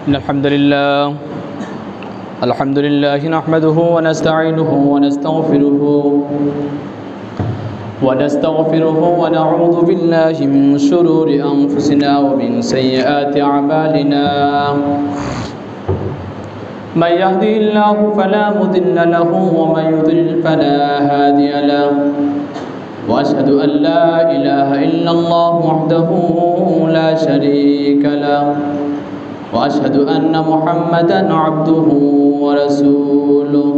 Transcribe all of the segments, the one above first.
الحمد لله نحمده ونستعينه ونستغفره ونعوذ بالله من شرور أنفسنا ومن سيئات أعمالنا من يهده الله فلا مضل له ومن يضلل فلا هادي له وأشهد أن لا إله إلا الله وحده لا شريك له وأشهد أن محمدًا عبده ورسوله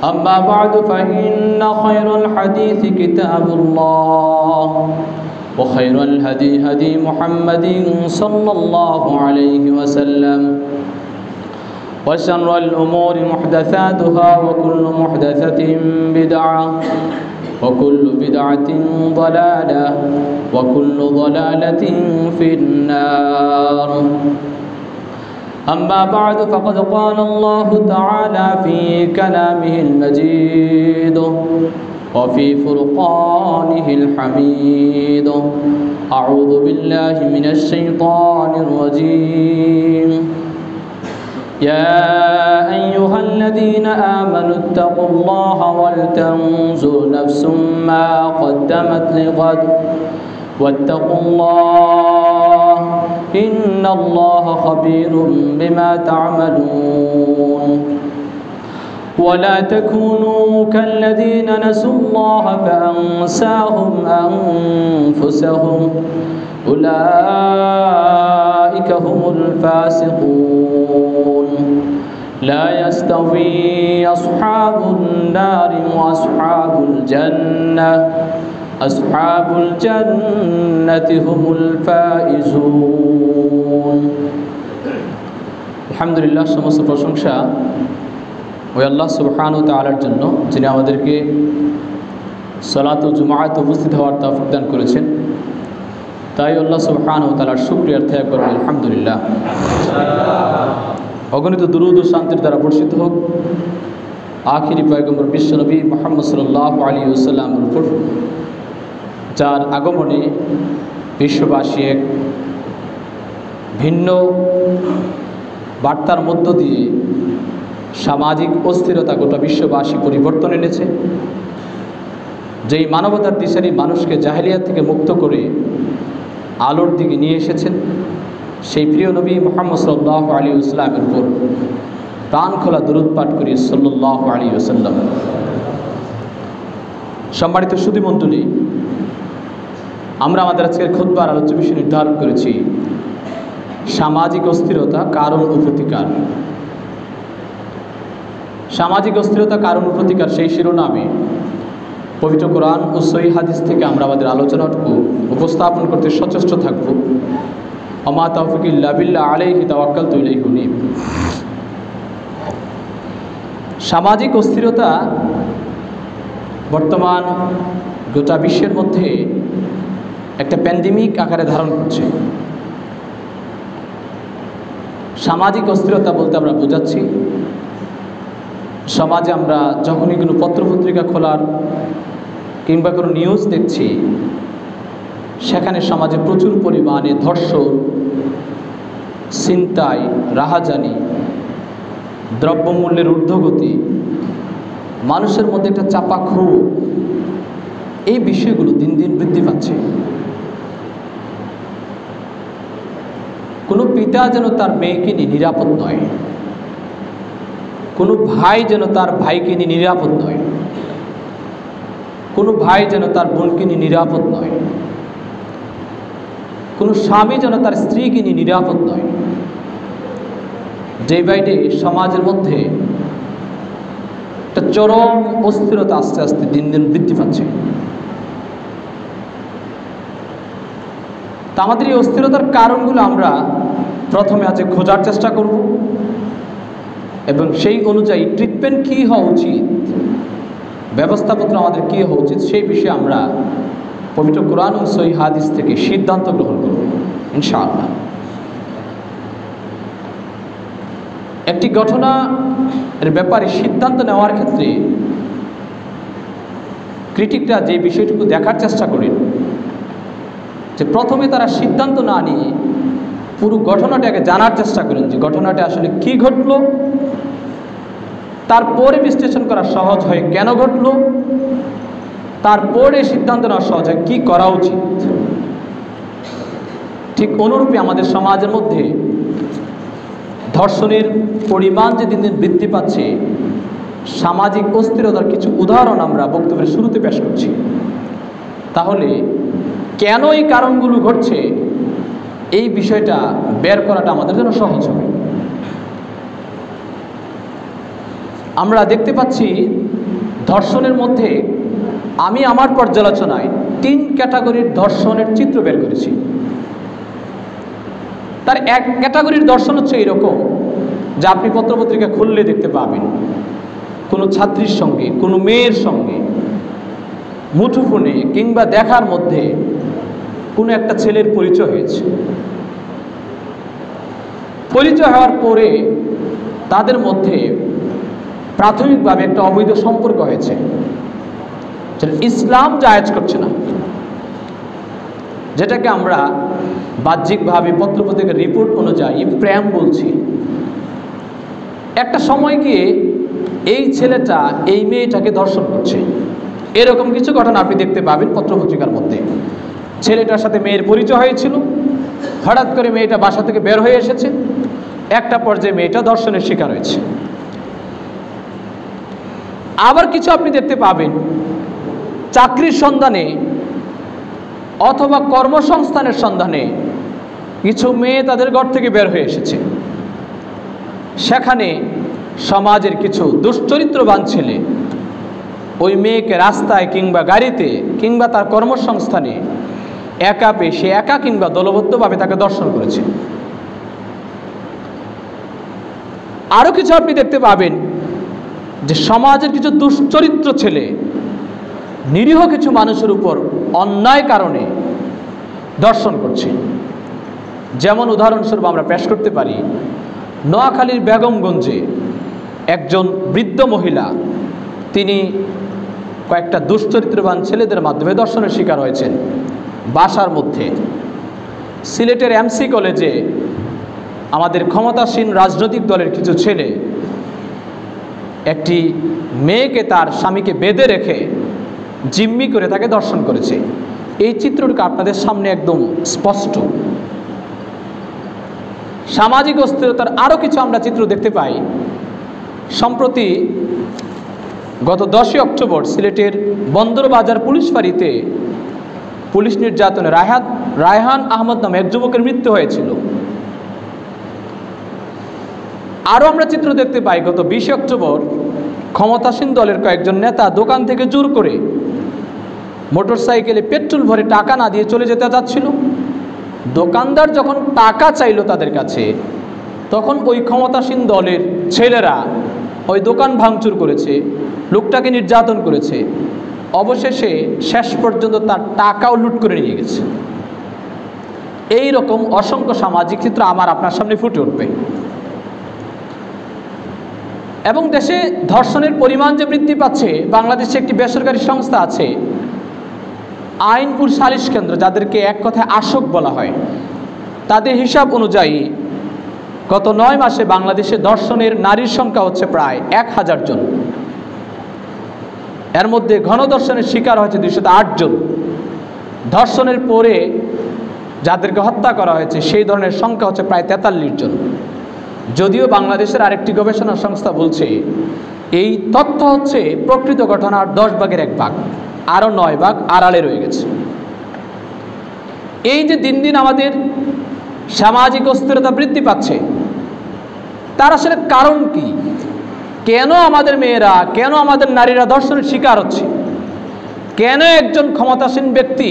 أما بعد فإن خير الحديث كتاب الله وخير الهدي هدي محمد صلى الله عليه وسلم وشر الأمور محدثاتها وكل محدثة بدعة وكل بدعة ضلالة وكل ضلالة في النار أما بعد فقد قال الله تعالى في كلامه المجيد وفي فرقانه الحميد أعوذ بالله من الشيطان الرجيم يا أيها الذين آمنوا اتقوا الله ولتنظر نفس ما قدمت لغد واتقوا الله إن الله خبير بما تعملون ولا تكونوا كالذين نسوا الله فأنساهم أنفسهم أولئك هم الفاسقون لا يستوي أصحاب النار وأصحاب الجنة أصحاب الجنة هم الفائزون الحمد لله সমস্ত প্রশংসা ওই আল্লাহ সুবহানাহু ওয়া তাআলার জন্য যিনি আমাদেরকে সালাতুল জুমআতে উপস্থিত হওয়ার তৌফিক দান করেছেন তাই আল্লাহ সুবহানাহু ওয়া তাআলার শুকরিয়ার্থে একবার আলহামদুলিল্লাহ অগণিত দুরূদ ও শান্তির দ্বারা বর্ষিত হোক আখিরি পয়গম্বর বিশ্বনবী মুহাম্মদ সাল্লাল্লাহু আলাইহি ওয়াসাল্লামের উপর যার আগমনে বিশ্ববাসী এক ভিন্ন বার্তার মধ্য দিয়ে সামাজিক অস্থিরতা গোটা বিশ্ববাসী পরিবর্তন এনেছে, যেই মানবতার দিশারি মানুষকে জাহেলিয়াত থেকে মুক্ত করে আলোর দিকে নিয়ে এসেছেন সেই প্রিয় নবী মুহাম্মদ সাল্লাল্লাহু আলাইহি ওয়াসাল্লামের উপর প্রাণ খোলা দরুদ পাঠ করি সাল্লাল্লাহু আলাইহি ওয়াসাল্লাম। সম্মানিত সুধীমণ্ডলী, আমরা আমাদের আজকের খুতবার আলোচ্য বিষয় নির্ধারণ করেছি সামাজিক অস্থিরতা কারণ ও প্রতিকার। সামাজিক অস্থিরতা কারণ ও প্রতিকার সেই শিরোনামে পবিত্র কোরআন ও সহিহ হাদিস থেকে আমরা আমাদের আলোচনাটুকু উপস্থাপন করতে সচেষ্ট থাকব। ওমা তাওফিক ইল্লা বিল্লাহ আলাইহি তাওয়াক্কালতু ইলাইহি উনীব। সামাজিক অস্থিরতা বর্তমান গোটা বিশ্বের মধ্যে একটা প্যান্ডেমিক আকারে ধারণ করছে। সামাজিক অস্থিরতা বলতে আমরা বোঝাচ্ছি সমাজে আমরা যখনই কোনো পত্রপত্রিকা খোলার কিংবা কোনো নিউজ দেখছি সেখানে সমাজে প্রচুর পরিমাণে ধর্ষণ, ছিনতাই, রাহাজানি, দ্রব্যমূল্যের ঊর্ধ্বগতি, মানুষের মধ্যে একটা চাপা ক্ষোভ, এই বিষয়গুলো দিন দিন বৃদ্ধি পাচ্ছে। কোনো পিতা যেন তার মেয়েকে নিয়ে নিরাপদ নয়, কোনো ভাই যেন তার ভাইকে নিয়ে নিরাপদ নয়, কোনো ভাই যেন তার বোনকে নিয়ে নিরাপদ নয়, কোনো স্বামী যেন তার স্ত্রীকে নিয়ে নিরাপদ নয়। যে বাইরে সমাজের মধ্যে একটা চরম অস্থিরতা আস্তে আস্তে দিন দিন বৃদ্ধি পাচ্ছে। তা আমাদের এই অস্থিরতার কারণগুলো আমরা প্রথমে আজ খোঁজার চেষ্টা করব এবং সেই অনুযায়ী ট্রিটমেন্ট কী হওয়া উচিত, ব্যবস্থাপত্র আমাদের কী হওয়া উচিত, সেই বিষয়ে আমরা পবিত্র কোরআন ও সহিহ হাদিস থেকে সিদ্ধান্ত গ্রহণ করব ইনশাআল্লাহ। একটি ঘটনার ব্যাপারে সিদ্ধান্ত নেওয়ার ক্ষেত্রে ক্রিটিকরা যে বিষয়টুকু দেখার চেষ্টা করেন যে প্রথমে তারা সিদ্ধান্ত না নিয়ে পুরো ঘটনাটাকে জানার চেষ্টা করেন যে ঘটনাটা আসলে কি ঘটলো, তারপরে বিশ্লেষণ করা সহজ হয় কেন ঘটলো, তারপরে সিদ্ধান্ত নেওয়া সহজ হয় কি করা উচিত। ঠিক অনুরূপে আমাদের সমাজের মধ্যে ধর্ষণের পরিমাণ যে দিন দিন বৃদ্ধি পাচ্ছে, সামাজিক অস্থিরতার কিছু উদাহরণ আমরা বক্তব্যের শুরুতে পেশ করছি। তাহলে কেন এই কারণগুলো ঘটছে এই বিষয়টা বের করাটা আমাদের জন্য সহজ হবে। আমরা দেখতে পাচ্ছি ধর্ষণের মধ্যে আমি আমার পর্যালোচনায় 3 ক্যাটাগরির ধর্ষণের চিত্র বের করেছি। তার এক ক্যাটাগরির ধর্ষণ হচ্ছে এইরকম, যা আপনি পত্রপত্রিকা খুললে দেখতে পাবেন। কোনো ছাত্রীর সঙ্গে, কোনো মেয়ের সঙ্গে মুঠোফোনে কিংবা দেখার মধ্যে কোনো একটা ছেলের পরিচয় হয়েছে। পরিচয় হওয়ার পরে তাদের মধ্যে প্রাথমিকভাবে একটা অবৈধ সম্পর্ক হয়েছে, যেটা ইসলাম জায়েজ করছে না, যেটাকে আমরা বাহ্যিকভাবে পত্রপত্রিকার রিপোর্ট অনুযায়ী প্রেম বলছি। একটা সময় গিয়ে এই ছেলেটা এই মেয়েটাকে ধর্ষণ করছে, এরকম কিছু ঘটনা আপনি দেখতে পাবেন পত্রপত্রিকার মধ্যে। ছেলেটার সাথে মেয়ের পরিচয় হয়েছিল, হঠাৎ করে মেয়েটা বাসা থেকে বের হয়ে এসেছে, একটা পর্যায়ে মেয়েটা ধর্ষণের শিকার হয়েছে। আবার কিছু আপনি দেখতে পাবেন চাকরির সন্ধানে অথবা কর্মসংস্থানের সন্ধানে কিছু মেয়ে তাদের ঘর থেকে বের হয়ে এসেছে, সেখানে সমাজের কিছু দুশ্চরিত্রবান ছেলে ওই মেয়েকে রাস্তায় কিংবা গাড়িতে কিংবা তার কর্মসংস্থানে একা পেয়ে সে একা কিংবা দলবদ্ধভাবে তাকে ধর্ষণ করেছে। আরও কিছু আপনি দেখতে পাবেন যে সমাজের কিছু দুশ্চরিত্র ছেলে নিরীহ কিছু মানুষের উপর অন্যায় কারণে ধর্ষণ করছে। যেমন উদাহরণস্বরূপ আমরা পেশ করতে পারি, নোয়াখালীর বেগমগঞ্জে একজন বৃদ্ধ মহিলা, তিনি কয়েকটা দুশ্চরিত্রবান ছেলেদের মাধ্যমে ধর্ষণের শিকার হয়েছেন বাসার মধ্যে। সিলেটের এমসি কলেজে আমাদের ক্ষমতাসীন রাজনৈতিক দলের কিছু ছেলে একটি মেয়েকে তার স্বামীকে বেঁধে রেখে জিম্মি করে তাকে ধর্ষণ করেছে। এই চিত্রটুকু আপনাদের সামনে একদম স্পষ্ট। সামাজিক অস্থিরতার আরও কিছু আমরা চিত্র দেখতে পাই। সম্প্রতি গত 10 অক্টোবর সিলেটের বন্দরবাজার পুলিশ ফাঁড়িতে পুলিশ নির্যাতনে রায়হান আহমদ নামে এক যুবকের মৃত্যু হয়েছিল। আরও আমরা চিত্র দেখতে পাই গত 20 অক্টোবর ক্ষমতাসীন দলের কয়েকজন নেতা দোকান থেকে জোর করে মোটরসাইকেলে পেট্রোল ভরে টাকা না দিয়ে চলে যেতে যাচ্ছিল। দোকানদার যখন টাকা চাইল তাদের কাছে, তখন ওই ক্ষমতাসীন দলের ছেলেরা ওই দোকান ভাঙচুর করেছে, লোকটাকে নির্যাতন করেছে, অবশেষে শেষ পর্যন্ত তার টাকাও লুট করে নিয়ে গেছে। এই রকম অসংখ্য সামাজিক চিত্র আমার আপনার সামনে ফুটে উঠবে। এবং দেশে ধর্ষণের পরিমাণ যে বৃদ্ধি পাচ্ছে, বাংলাদেশে একটি বেসরকারি সংস্থা আছে আইনপুর সালিশ কেন্দ্র, যাদেরকে এক কথায় আশক বলা হয়, তাদের হিসাব অনুযায়ী গত 9 মাসে বাংলাদেশে ধর্ষণের নারীর সংখ্যা হচ্ছে প্রায় 1000 জন। এর মধ্যে গণধর্ষণের শিকার হয়েছে 208 জন। ধর্ষণের পরে যাদেরকে হত্যা করা হয়েছে সেই ধরনের সংখ্যা হচ্ছে প্রায় 43 জন। যদিও বাংলাদেশের আরেকটি গবেষণা সংস্থা বলছে এই তথ্য হচ্ছে প্রকৃত ঘটনার 10 ভাগের 1 ভাগ, আরও 9 ভাগ আড়ালে রয়ে গেছে। এই যে দিন দিন আমাদের সামাজিক অস্থিরতা বৃদ্ধি পাচ্ছে, তার আসলে কারণ কি? কেন আমাদের মেয়েরা, কেন আমাদের নারীরা ধর্ষণের শিকার হচ্ছে? কেন একজন ক্ষমতাসীন ব্যক্তি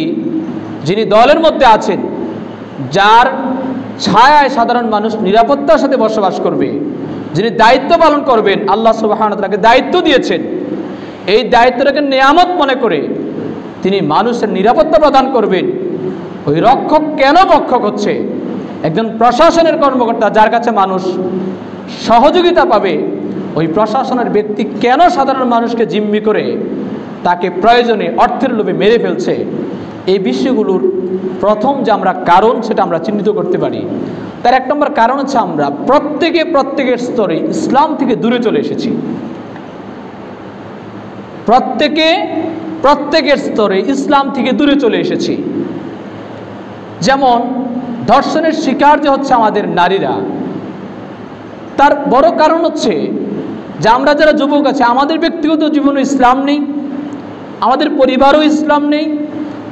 যিনি দলের মধ্যে আছেন, যার ছায়ায় সাধারণ মানুষ নিরাপত্তার সাথে বসবাস করবে, যিনি দায়িত্ব পালন করবেন, আল্লাহ সুবহানাহু ওয়া তাআলাকে দায়িত্ব দিয়েছেন, এই দায়িত্বটাকে নিয়ামত মনে করে তিনি মানুষের নিরাপত্তা প্রদান করবেন, ওই রক্ষক কেন ভক্ষক হচ্ছে? একজন প্রশাসনের কর্মকর্তা যার কাছে মানুষ সহযোগিতা পাবে, ওই প্রশাসনের ব্যক্তি কেন সাধারণ মানুষকে জিম্মি করে তাকে প্রয়োজনে অর্থের লোভে মেরে ফেলছে? এই বিষয়গুলোর প্রথম যে আমরা কারণ সেটা আমরা চিহ্নিত করতে পারি। তার এক নম্বর কারণ হচ্ছে আমরা প্রত্যেকের স্তরে ইসলাম থেকে দূরে চলে এসেছি। প্রত্যেকের স্তরে ইসলাম থেকে দূরে চলে এসেছি। যেমন ধর্ষণের শিকার যে হচ্ছে আমাদের নারীরা, তার বড় কারণ হচ্ছে যে আমরা যারা যুবক আছে, আমাদের ব্যক্তিগত জীবনে ইসলাম নেই, আমাদের পরিবারও ইসলাম নেই।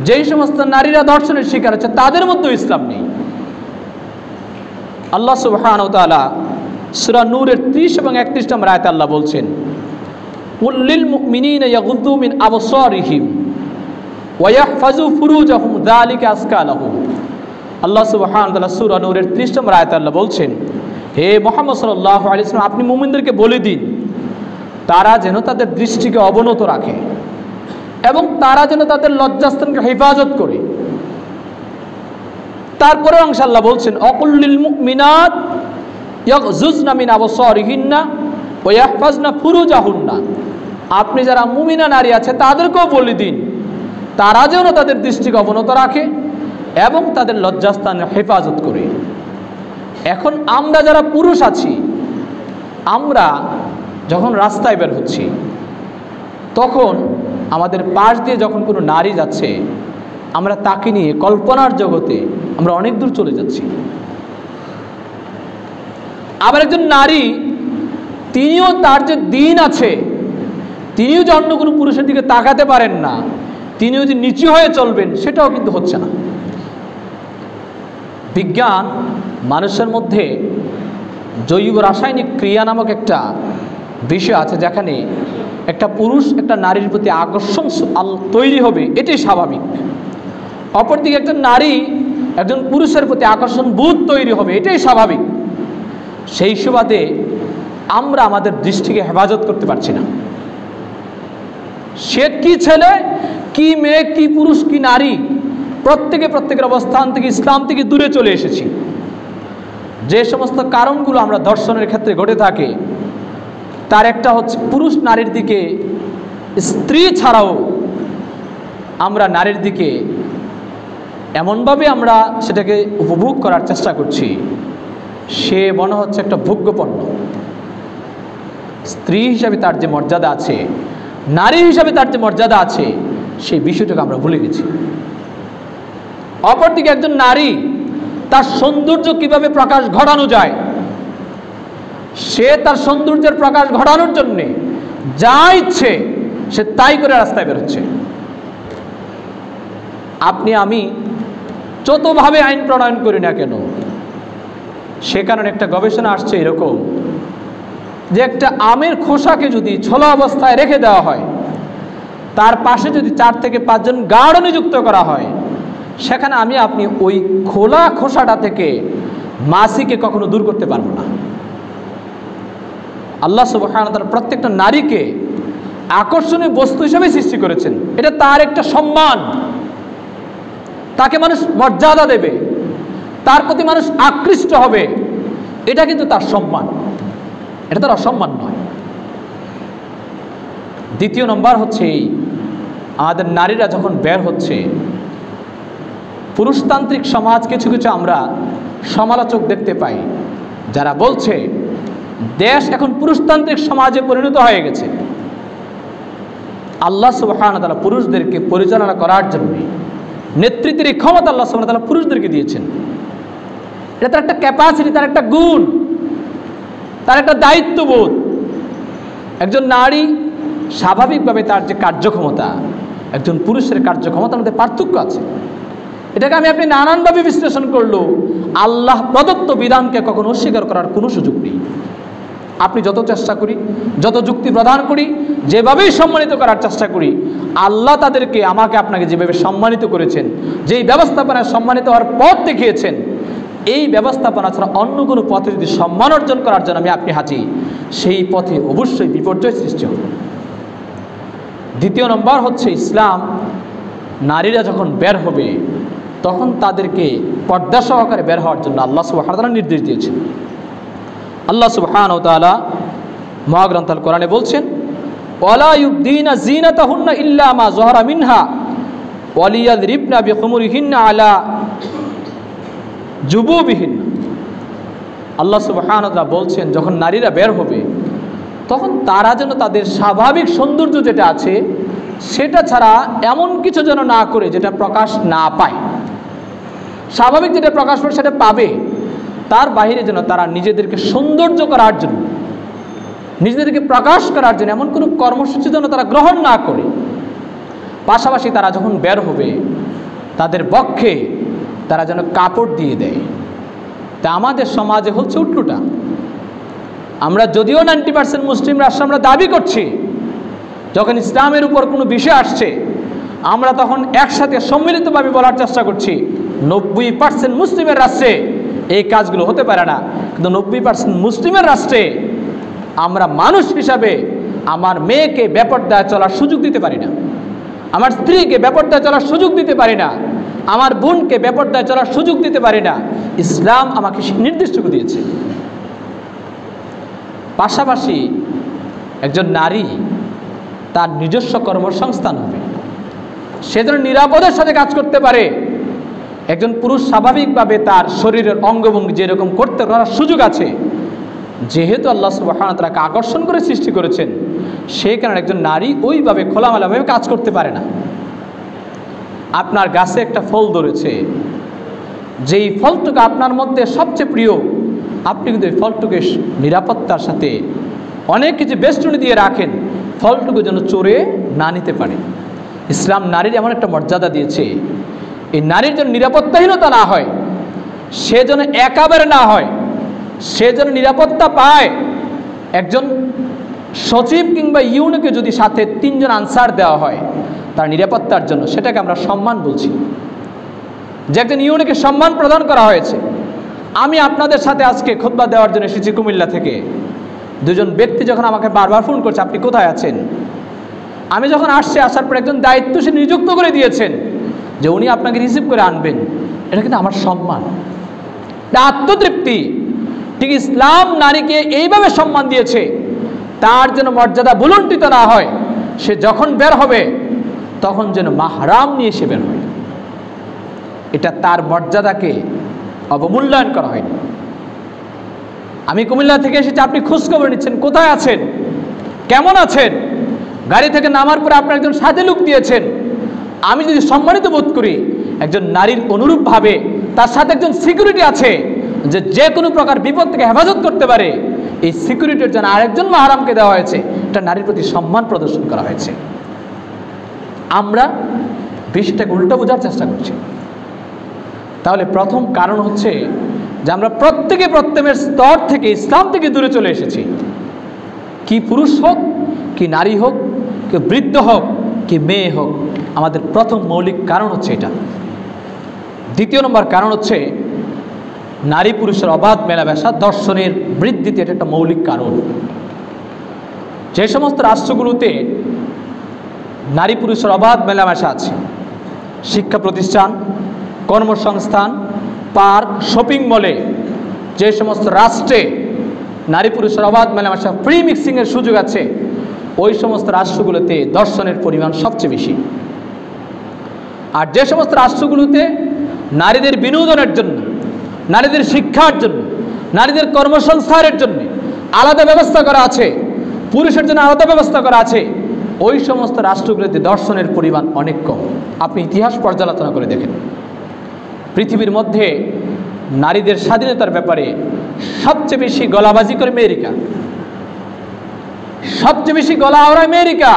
যেই সমস্ত নারীরা ধর্ষণের শিকার হচ্ছে তাদের মধ্যেও ইসলাম নেই। আল্লাহ সুবহানাহু ওয়া তাআলা সূরা নূরের 30 এবং 31 নম্বর আয়াতে আল্লাহ বলছেন, কুল লিল মুমিনিনা ইয়াগুদ্দু মিন আবসারিহিম ওয়া ইয়াহফাজু ফুরুজাহুম যালিকা আযকা লাহুম। আল্লাহ সুবহানাহু ওয়া তাআলা সূরা নূরের 30 নম্বর আয়াতে আল্লাহ বলছেন, হে মুহাম্মদ সাল্লাল্লাহু আলাইহি ওয়াসাল্লাম, আপনি মুমিনদেরকে বলে দিন তারা যেন তাদের দৃষ্টিকে অবনত রাখে এবং তারা যেন তাদের লজ্জাস্থানকে হেফাজত করে। তারপরে অংশ আল্লাহ বলছেন, অকুল লিল মুমিনাত ইয়াগযুজনা মিন আবসারিহিন্না ওয়া ইয়াহফাজনা ফুরুজাহুন্না। আপনি যারা মুমিনা নারী আছে তাদেরকেও বলে দিন তারা যেন তাদের দৃষ্টিকে অবনত রাখে এবং তাদের লজ্জাস্থানের হেফাজত করে। এখন আমরা যারা পুরুষ আছি, আমরা যখন রাস্তায় বের হচ্ছি তখন আমাদের পাশ দিয়ে যখন কোনো নারী যাচ্ছে, আমরা তাকে নিয়ে কল্পনার জগতে আমরা অনেক দূর চলে যাচ্ছি। আবার একজন নারী, তিনিও তার যে দিন আছে, তিনিও যে অন্য কোনো পুরুষের দিকে তাকাতে পারেন না, তিনিও যে নিচু হয়ে চলবেন, সেটাও কিন্তু হচ্ছে না। বিজ্ঞান মানুষের মধ্যে জৈব রাসায়নিক ক্রিয়া নামক একটা বিষয় আছে, যেখানে একটা পুরুষ একটা নারীর প্রতি আকর্ষণ তৈরি হবে, এটাই স্বাভাবিক। অপরদিকে একটা নারী একজন পুরুষের প্রতি আকর্ষণ বোধ তৈরি হবে, এটাই স্বাভাবিক। সেই সুবাদে আমরা আমাদের দৃষ্টিকে হেফাজত করতে পারছি না। সে কি ছেলে, কি মেয়ে, কি পুরুষ, কি নারী, প্রত্যেকের অবস্থান থেকে ইসলাম থেকে দূরে চলে এসেছি। যে সমস্ত কারণগুলো আমরা ধর্ষণের ক্ষেত্রে ঘটে থাকে, তার একটা হচ্ছে পুরুষ নারীর দিকে, স্ত্রী ছাড়াও আমরা নারীর দিকে এমনভাবে আমরা সেটাকে উপভোগ করার চেষ্টা করছি, সে মনে হচ্ছে একটা ভোগ্যপণ্য। স্ত্রী হিসাবে তার যে মর্যাদা আছে, নারী হিসাবে তার যে মর্যাদা আছে, সেই বিষয়টাকে আমরা ভুলে গেছি। অপরদিকে একজন নারী, তার সৌন্দর্য কিভাবে প্রকাশ ঘটানো যায়, সে তার সৌন্দর্যের প্রকাশ ঘটানোর জন্যে যা ইচ্ছে সে তাই করে রাস্তায় বেরোচ্ছে। আপনি আমি যতভাবে আইন প্রণয়ন করি না কেন, সে কারণে একটা গবেষণা আসছে এরকম, যে একটা আমের খোসাকে যদি ছোলা অবস্থায় রেখে দেওয়া হয়, তার পাশে যদি 4 থেকে 5 জন গার্ড নিযুক্ত করা হয়, সেখানে আপনি ওই খোলা খোসাটা থেকে মাছিকে কখনো দূর করতে পারবো না। আল্লাহ সুবহানাহু ওয়া তাআলা প্রত্যেকটা নারীকে আকর্ষণীয় বস্তু হিসেবে সৃষ্টি করেছেন। এটা তার একটা সম্মান, তাকে মানুষ মর্যাদা দেবে, তার প্রতি মানুষ আকৃষ্ট হবে, এটা কিন্তু তার সম্মান, এটা তার অসম্মান নয়। দ্বিতীয় নম্বর হচ্ছে এই, আমাদের নারীরা যখন বের হচ্ছে, পুরুষতান্ত্রিক সমাজ কিছু আমরা সমালোচক দেখতে পাই যারা বলছে দেশ এখন পুরুষতান্ত্রিক সমাজে পরিণত হয়ে গেছে। আল্লাহ সুবহানাহু ওয়া তাআলা পুরুষদেরকে পরিচালনা করার জন্য নেতৃত্বের ক্ষমতা আল্লাহ সুবহানাহু ওয়া তাআলা পুরুষদেরকে দিয়েছেন। এটা তার একটা ক্যাপাসিটি, তার একটা গুণ, তার একটা দায়িত্ববোধ। একজন নারী স্বাভাবিকভাবে তার যে কার্যক্ষমতা, একজন পুরুষের কার্যক্ষমতার মধ্যে পার্থক্য আছে। এটাকে আপনি নানানভাবে বিশ্লেষণ করলেও আল্লাহ প্রদত্ত বিধানকে কখনো অস্বীকার করার কোনো সুযোগ নেই। আপনি যত চেষ্টা করি, যত যুক্তি প্রদান করি, যেভাবেই সম্মানিত করার চেষ্টা করি, আল্লাহ তাদেরকে আমাকে আপনাকে যেভাবে সম্মানিত করেছেন, যেই ব্যবস্থাপনায় সম্মানিত হওয়ার পথ দেখিয়েছেন, এই ব্যবস্থাপনা ছাড়া অন্য কোনো পথে যদি সম্মান অর্জন করার জন্য আপনি হাঁটি, সেই পথে অবশ্যই বিপর্যয় সৃষ্টি হবে। দ্বিতীয় নম্বর হচ্ছে ইসলাম, নারীরা যখন বের হবে তখন তাদেরকে পর্দা সহকারে বের হওয়ার জন্য আল্লাহ সুবহানাহু ওয়া তাআলা নির্দেশ দিয়েছেন। আল্লাহ সুবহানাহু ওয়া তাআলা মহাগ্রন্থ আল কোরআনে বলছেন, ওয়ালা ইউবদিনা যিনাতাহুন্না ইল্লা মা যাহারা মিনহা ওয়ালিয়াদরিবনা বিখুমুরিহিন্না আলা জুবুবিহিন্না। আল্লাহ সুবহানাহু ওয়া তাআলা বলছেন যখন নারীরা বের হবে তখন তারা যেন তাদের স্বাভাবিক সৌন্দর্য যেটা আছে সেটা ছাড়া এমন কিছু যেন না করে যেটা প্রকাশ না পায়। স্বাভাবিক যেটা প্রকাশ পায় সেটা পাবে, তার বাইরে যেন তারা নিজেদেরকে সৌন্দর্য করার জন্য, নিজেদেরকে প্রকাশ করার জন্য এমন কোনো কর্মসূচি যেন তারা গ্রহণ না করে। পাশাপাশি তারা যখন বের হবে তাদের বক্ষে তারা যেন কাপড় দিয়ে দেয়। তা আমাদের সমাজে হচ্ছে উল্টোটা। আমরা যদিও 90% মুসলিম রাষ্ট্র আমরা দাবি করছি, যখন ইসলামের উপর কোনো বিষয় আসছে আমরা তখন একসাথে সম্মিলিতভাবে বলার চেষ্টা করছি 90% মুসলিমের রাষ্ট্রে এই কাজগুলো হতে পারে না। কিন্তু 90% মুসলিমের রাষ্ট্রে আমরা মানুষ হিসাবে আমার মেয়েকে বেপরদায় চলার সুযোগ দিতে পারি না, আমার স্ত্রীকে বেপরদায় চলার সুযোগ দিতে পারি না, আমার বোনকে বেপরদায় চলার সুযোগ দিতে পারি না। ইসলাম আমাকে নির্দিষ্ট করে দিয়েছে। পাশাপাশি একজন নারী তার নিজস্ব কর্মসংস্থান হবে, সে যেন নিরাপদের সাথে কাজ করতে পারে। একজন পুরুষ স্বাভাবিকভাবে তার শরীরের অঙ্গভঙ্গি যেরকম করতে করার সুযোগ আছে, যেহেতু আল্লাহ সুবহানাহু ওয়া তাআলা আকর্ষণ করে সৃষ্টি করেছেন সেই কারণে একজন নারী ওইভাবে খোলামেলাভাবে কাজ করতে পারে না। আপনার গাছে একটা ফল ধরেছে, যেই ফলটুকু আপনার মধ্যে সবচেয়ে প্রিয়, আপনি কিন্তু এই ফলটুকে নিরাপত্তার সাথে অনেক কিছু বেষ্টনী দিয়ে রাখেন, ফলটুকু যেন চোরে না নিতে পারে। ইসলাম নারীর এমন একটা মর্যাদা দিয়েছে, এই নারীর যেন নিরাপত্তাহীনতা না হয়, সে যেন একাবারে না হয়, সে যেন নিরাপত্তা পায়। একজন সচিব কিংবা ইউনিকে যদি সাথে 3 জন আনসার দেওয়া হয় তার নিরাপত্তার জন্য, সেটাকে আমরা সম্মান বলছি। যে একজন ইউনিকে সম্মান প্রদান করা হয়েছে। আমি আপনাদের সাথে আজকে খুতবা দেওয়ার জন্য এসেছি কুমিল্লা থেকে। 2 জন ব্যক্তি যখন আমাকে বারবার ফোন করছে আপনি কোথায় আছেন, আমি যখন আসার পর একজন দায়িত্বশীল নিযুক্ত করে দিয়েছেন যে উনি আপনাকে রিসিভ করে আনবেন, এটা কিন্তু আমার সম্মান, আত্মতৃপ্তি। ঠিক ইসলাম নারীকে এইভাবে সম্মান দিয়েছে, তার যেন মর্যাদা ভুলুণ্ঠিত না হয়। সে যখন বের হবে তখন যেন মাহরাম নিয়ে সে বের হয়, এটা তার মর্যাদাকে অবমূল্যায়ন করা হয়নি। আমি কুমিল্লা থেকে এসেছি, আপনি খোঁজখবর নিচ্ছেন, কোথায় আছেন, কেমন আছেন, গাড়ি থেকে নামার পরে আপনার একজন সাথে লোক দিয়েছেন। আমি যদি সম্মানিত বোধ করি, একজন নারীর অনুরূপভাবে তার সাথে একজন সিকিউরিটি আছে যে যে কোনো প্রকার বিপদ থেকে হেফাজত করতে পারে, এই সিকিউরিটির জন্য আরেকজন মাহরামকে দেওয়া হয়েছে, এটা নারীর প্রতি সম্মান প্রদর্শন করা হয়েছে। আমরা বিষয়টাকে উল্টো বোঝার চেষ্টা করছি। তাহলে প্রথম কারণ হচ্ছে যে আমরা প্রত্যেকের স্তর থেকে ইসলাম থেকে দূরে চলে এসেছি। কি পুরুষ হোক, কি নারী হোক, কি বৃদ্ধ হোক, কি মেয়ে হোক, আমাদের প্রথম মৌলিক কারণ হচ্ছে এটা। দ্বিতীয় নম্বর কারণ হচ্ছে নারী পুরুষের অবাধ মেলামেশা, দর্শনের বৃদ্ধিতে এটা একটা মৌলিক কারণ। যে সমস্ত রাষ্ট্রগুলোতে নারী পুরুষের অবাধ মেলামেশা আছে, শিক্ষা প্রতিষ্ঠান, কর্মসংস্থান, পার্ক, শপিং মলে, যে সমস্ত রাষ্ট্রে নারী পুরুষের অবাধ মেলামেশা, ফ্রি মিক্সিংয়ের সুযোগ আছে, ওই সমস্ত রাষ্ট্রগুলোতে দর্শনের পরিমাণ সবচেয়ে বেশি। আর যে সমস্ত রাষ্ট্রগুলোতে নারীদের বিনোদনের জন্য, নারীদের শিক্ষার জন্য, নারীদের কর্মসংস্থানের জন্য আলাদা ব্যবস্থা করা আছে, পুরুষের জন্য আলাদা ব্যবস্থা করা আছে, ওই সমস্ত রাষ্ট্রগুলোতে দর্শনের পরিমাণ অনেক কম। আপনি ইতিহাস পর্যালোচনা করে দেখেন, পৃথিবীর মধ্যে নারীদের স্বাধীনতার ব্যাপারে সবচেয়ে বেশি গলাবাজি করে আমেরিকা, সবচেয়ে বেশি গলা আওড়ায় আমেরিকা।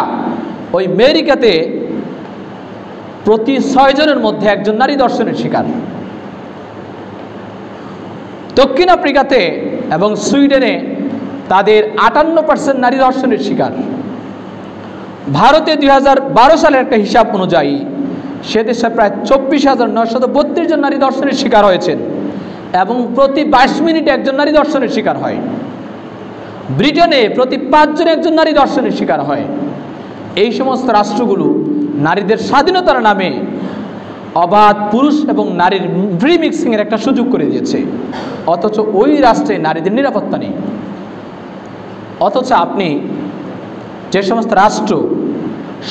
ওই আমেরিকাতে প্রতি 6 জনের মধ্যে একজন নারী দর্শনের শিকার। দক্ষিণ আফ্রিকাতে এবং সুইডেনে তাদের 58% নারী দর্শনের শিকার। ভারতে 2012 সালের একটা হিসাব অনুযায়ী সে দেশে প্রায় 24,932 জন নারী দর্শনের শিকার হয়েছেন এবং প্রতি 22 মিনিটে একজন নারী দর্শনের শিকার হয়। ব্রিটেনে প্রতি 5 জনে একজন নারী দর্শনের শিকার হয়। এই সমস্ত রাষ্ট্রগুলো নারীদের স্বাধীনতার নামে অবাধ পুরুষ এবং নারীর ফ্রি মিক্সিংয়ের একটা সুযোগ করে দিয়েছে, অথচ ওই রাষ্ট্রে নারীদের নিরাপত্তা নেই। অথচ আপনি যে সমস্ত রাষ্ট্র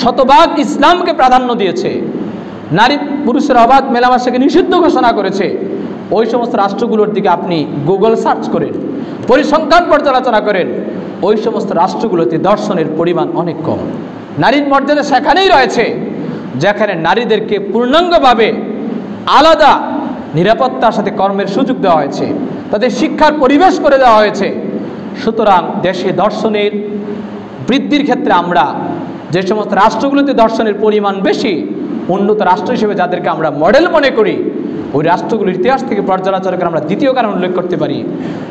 শতভাগ ইসলামকে প্রাধান্য দিয়েছে, নারী পুরুষের অবাধ মেলামেশাকে নিষিদ্ধ ঘোষণা করেছে, ওই সমস্ত রাষ্ট্রগুলোর দিকে আপনি গুগল সার্চ করেন, পরিসংখ্যান পর্যালোচনা করেন, ওই সমস্ত রাষ্ট্রগুলোতে ধর্ষণের পরিমাণ অনেক কম। নারীর মর্যাদা সেখানেই রয়েছে যেখানে নারীদেরকে পূর্ণাঙ্গভাবে আলাদা নিরাপত্তার সাথে কর্মের সুযোগ দেওয়া হয়েছে, তাদের শিক্ষার পরিবেশ করে দেওয়া হয়েছে। সুতরাং দেশে ধর্ষণের বৃদ্ধির ক্ষেত্রে আমরা যে সমস্ত রাষ্ট্রগুলোতে ধর্ষণের পরিমাণ বেশি, উন্নত রাষ্ট্র হিসেবে যাদেরকে আমরা মডেল মনে করি, ওই রাষ্ট্রগুলির ইতিহাস থেকে পর্যালোচনা করে আমরা দ্বিতীয় কারণ উল্লেখ করতে পারি,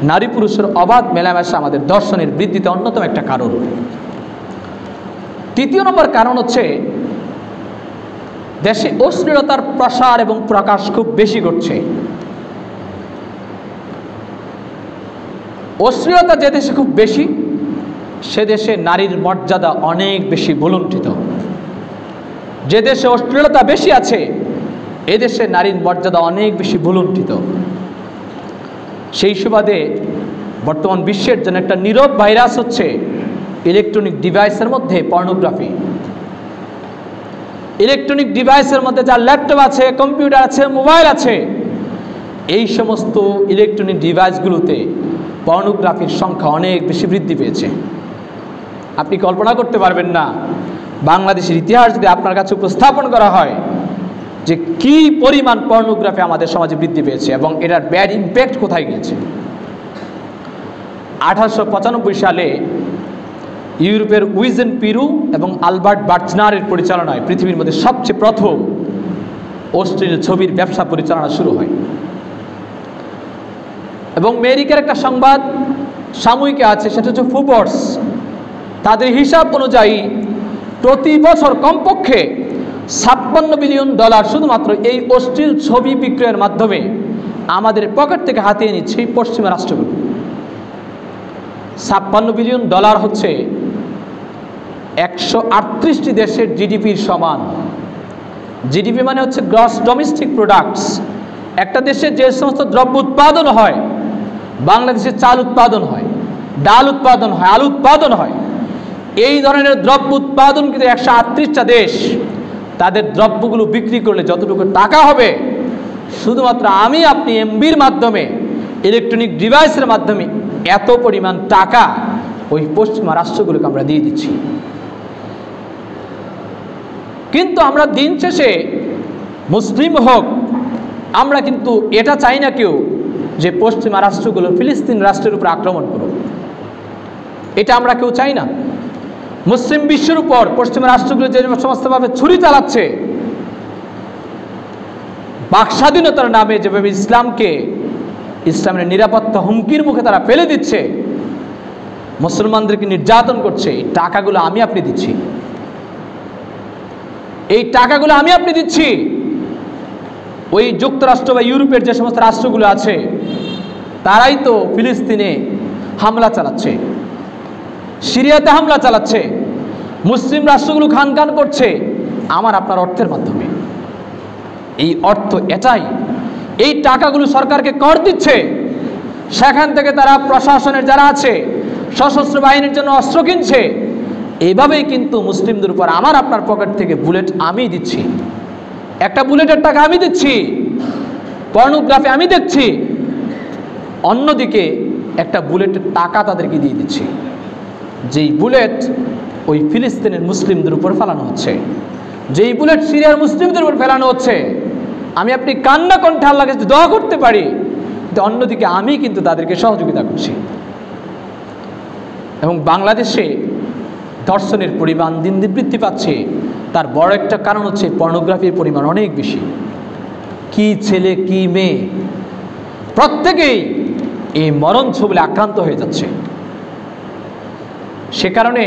নারী পুরুষের অবাধ মেলামেশা আমাদের ধর্ষণের বৃদ্ধিতে অন্যতম একটা কারণ। তৃতীয় নম্বর কারণ হচ্ছে দেশে অশ্লীলতার প্রসার এবং প্রকাশ খুব বেশি ঘটছে। অশ্লীলতা যে দেশে খুব বেশি, সে দেশে নারীর মর্যাদা অনেক বেশি ভুলুণ্ঠিত। যে দেশে অশ্লীলতা বেশি আছে, এদেশে নারীর মর্যাদা অনেক বেশি ভুলুণ্ঠিত। সেই সুবাদে বর্তমান বিশ্বের জন্য একটা নীরব ভাইরাস হচ্ছে ইলেকট্রনিক ডিভাইসের মধ্যে পর্নোগ্রাফি। ইলেকট্রনিক ডিভাইসের মধ্যে যার ল্যাপটপ আছে, কম্পিউটার আছে, মোবাইল আছে, এই সমস্ত ইলেকট্রনিক ডিভাইসগুলোতে পর্নোগ্রাফির সংখ্যা অনেক বেশি বৃদ্ধি পেয়েছে। আপনি কল্পনা করতে পারবেন না, বাংলাদেশের ইতিহাস যদি আপনার কাছে উপস্থাপন করা হয় যে কি পরিমাণ পর্নোগ্রাফি আমাদের সমাজে বৃদ্ধি পেয়েছে এবং এটার ব্যাড ইম্প্যাক্ট কোথায় গিয়েছে। 1895 সালে ইউরোপের উইজেন পিরু এবং আলবার্ট বার্চনারের পরিচালনায় পৃথিবীর মধ্যে সবচেয়ে প্রথম অশ্লীল ছবির ব্যবসা পরিচালনা শুরু হয়। এবং আমেরিকার একটা সংবাদ সাময়িকী আছে, সেটা হচ্ছে ফোর্বস। তাদের হিসাব অনুযায়ী প্রতি বছর কমপক্ষে $56 বিলিয়ন শুধুমাত্র এই অশ্লীল ছবি বিক্রয়ের মাধ্যমে আমাদের পকেট থেকে হাতিয়ে নিচ্ছে এই পশ্চিমা রাষ্ট্রগুলো। $56 বিলিয়ন হচ্ছে 138টি দেশের জিডিপির সমান। জিডিপি মানে হচ্ছে গ্রস ডোমেস্টিক প্রোডাক্টস। একটা দেশে যে সমস্ত দ্রব্য উৎপাদন হয়, বাংলাদেশে চাল উৎপাদন হয়, ডাল উৎপাদন হয়, আলু উৎপাদন হয়, এই ধরনের দ্রব্য উৎপাদন কিন্তু 138টা দেশ, তাদের দ্রব্যগুলো বিক্রি করলে যতটুকু টাকা হবে, শুধুমাত্র আমি আপনি এমবির মাধ্যমে, ইলেকট্রনিক ডিভাইসের মাধ্যমে এত পরিমাণ টাকা ওই পশ্চিমা রাষ্ট্রগুলোকে আমরা দিয়ে দিচ্ছি। কিন্তু আমরা দিন শেষে মুসলিম হোক, আমরা কিন্তু এটা চাই না কেউ যে পশ্চিমা রাষ্ট্রগুলো ফিলিস্তিন রাষ্ট্রের উপর আক্রমণ করুক। এটা আমরা কেউ চাই না। মুসলিম বিশ্বের উপর পশ্চিমা রাষ্ট্রগুলো যে সমস্তভাবে ছুরি চালাচ্ছে, বাক স্বাধীনতার নামে যেভাবে ইসলামের নিরাপত্তা হুমকির মুখে তারা ফেলে দিচ্ছে, মুসলমানদেরকে নির্যাতন করছে, এই টাকাগুলো আমি আপনি দিচ্ছি, এই টাকাগুলো আমি আপনি দিচ্ছি। ওই যুক্তরাষ্ট্র বা ইউরোপের যে সমস্ত রাষ্ট্রগুলো আছে, তারাই তো ফিলিস্তিনে হামলা চালাচ্ছে, সিরিয়াতে হামলা চালাচ্ছে, মুসলিম রাষ্ট্রগুলো খান খান করছে আমার আপনার অর্থের মাধ্যমে। এই অর্থ এটাই, এই টাকাগুলো সরকারকে কর দিচ্ছে, সেখান থেকে তারা প্রশাসনের যারা আছে সশস্ত্র বাহিনীর জন্য অস্ত্র কিনছে। এইভাবেই কিন্তু মুসলিমদের উপর আমার আপনার পকেট থেকে বুলেট আমি দিচ্ছি, একটা বুলেটের টাকা আমি দিচ্ছি, পর্নোগ্রাফি আমি দেখছি, অন্যদিকে একটা বুলেটের টাকা তাদেরকে দিয়ে দিচ্ছি, যেই বুলেট ওই ফিলিস্তিনের মুসলিমদের উপর ফেলানো হচ্ছে, যেই বুলেট সিরিয়ার মুসলিমদের উপর ফেলানো হচ্ছে। আমি আপনি কান্না কণ্ঠে আল্লাহকে দোয়া করতে পারি, কিন্তু অন্যদিকে আমি কিন্তু তাদেরকে সহযোগিতা করছি। এবং বাংলাদেশে ধর্ষণের পরিমাণ দিন দিন বৃদ্ধি পাচ্ছে, তার বড় একটা কারণ হচ্ছে পর্নোগ্রাফির পরিমাণ অনেক বেশি। কি ছেলে কি মেয়ে প্রত্যেকেই এই মরণ ছবলে আক্রান্ত হয়ে যাচ্ছে। সে কারণে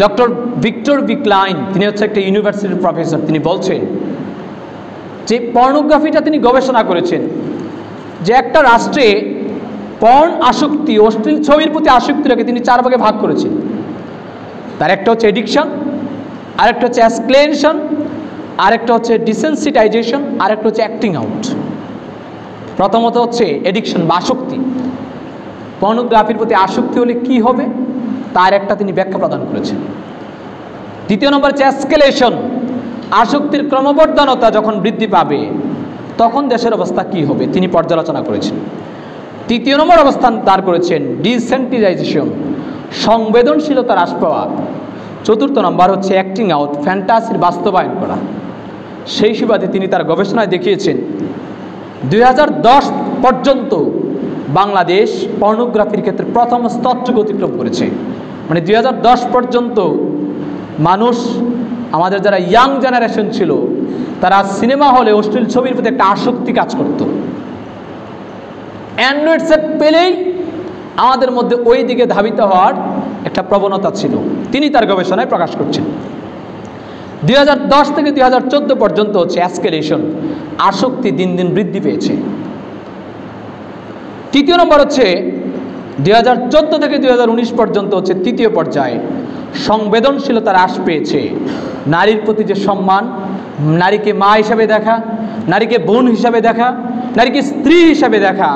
ডক্টর ভিক্টর বিক্লাইন, তিনি হচ্ছে একটা ইউনিভার্সিটির প্রফেসর, তিনি বলছেন যে পর্নোগ্রাফিটা তিনি গবেষণা করেছেন যে একটা রাষ্ট্রে পর্ন আসক্তি, অশ্লীল ছবির প্রতি আসক্তিটাকে তিনি 4 ভাগে ভাগ করেছেন। তার একটা হচ্ছে এডিকশন, আরেকটা হচ্ছে এসক্লেশন, আরেকটা হচ্ছে ডিসেন্সিটাইজেশন, আরেকটা হচ্ছে অ্যাক্টিং আউট। প্রথমত হচ্ছে এডিকশন বা আসক্তি। পর্নোগ্রাফির প্রতি আসক্তি হলে কি হবে তার একটা তিনি ব্যাখ্যা প্রদান করেছেন। দ্বিতীয় নম্বর হচ্ছে এসকেলেশন, আসক্তির ক্রমবর্ধনতা যখন বৃদ্ধি পাবে তখন দেশের অবস্থা কি হবে তিনি পর্যালোচনা করেছেন। 3 নম্বর অবস্থান তার করেছেন ডিসেন্সিটাইজেশন, সংবেদনশীলতা হ্রাস পাওয়া। 4 নম্বর হচ্ছে অ্যাক্টিং আউট, ফ্যান্টাসির বাস্তবায়ন করা। সেই সুবাদে তিনি তার গবেষণায় দেখিয়েছেন 2010 পর্যন্ত বাংলাদেশ পর্নোগ্রাফির ক্ষেত্রে প্রথম স্তরটুকু অতিক্রম করেছে। মানে 2010 পর্যন্ত মানুষ, আমাদের যারা ইয়াং জেনারেশন ছিল, তারা সিনেমা হলে অশ্লীল ছবির প্রতি একটা আসক্তি কাজ করত। অ্যান্ড্রয়েড সেট পেলেই আমাদের মধ্যে ওই দিকে ধাবিত হওয়ার একটা প্রবণতা ছিল। তিনি তার গবেষণায় প্রকাশ করছেন 2010 থেকে 2014 পর্যন্ত হচ্ছে অ্যাসকেলেশন, আসক্তি দিন দিন বৃদ্ধি পেয়েছে। 3 নম্বর হচ্ছে 2014 থেকে 2019 পর্যন্ত হচ্ছে 3য় পর্যায়ে সংবেদনশীলতা হ্রাস পেয়েছে। নারীর প্রতি যে সম্মান, নারীকে মা হিসাবে দেখা, নারীকে বোন হিসাবে দেখা, নারীকে স্ত্রী হিসাবে দেখা,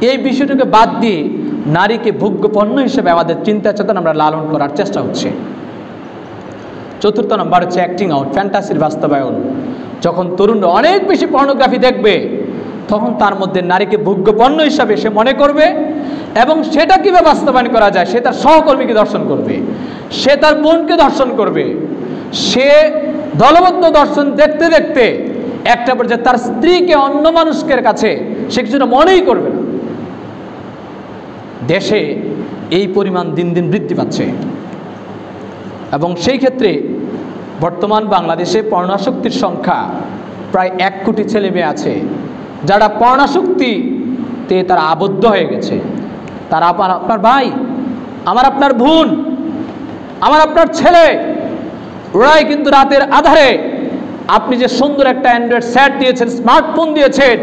এই বিষয়টাকে বাদ দিয়ে নারীকে ভোগ্যপণ্য হিসেবে আমাদের চিন্তা চেতনা আমরা লালন করার চেষ্টা হচ্ছে। 4 নম্বর হচ্ছে অ্যাক্টিং আউট, ফ্যান্টাসির বাস্তবায়ন। যখন তরুণরা অনেক বেশি পর্নোগ্রাফি দেখবে তখন তার মধ্যে নারীকে ভোগ্যপণ্য হিসাবে সে মনে করবে এবং সেটা কীভাবে বাস্তবায়ন করা যায়, সে তার সহকর্মীকে দর্শন করবে, সে তার বোনকে দর্শন করবে, সে দলবদ্ধ দর্শন দেখতে দেখতে একটা পর্যায়ে তার স্ত্রীকে অন্য মানুষের কাছে সে কিছুটা মনেই করবে না। দেশে এই পরিমাণ দিন দিন বৃদ্ধি পাচ্ছে এবং সেই ক্ষেত্রে বর্তমান বাংলাদেশে পর্ণাসক্তির সংখ্যা প্রায় 1 কোটি ছেলে মেয়ে আছে যারা পর্ণাসক্তিতে তারা আবদ্ধ হয়ে গেছে। তারা আপনার ভাই, আমার আপনার বোন, আমার আপনার ছেলে, ওরাই কিন্তু রাতের আধারে আপনি যে সুন্দর একটা অ্যান্ড্রয়েড সেট দিয়েছেন, স্মার্টফোন দিয়েছেন,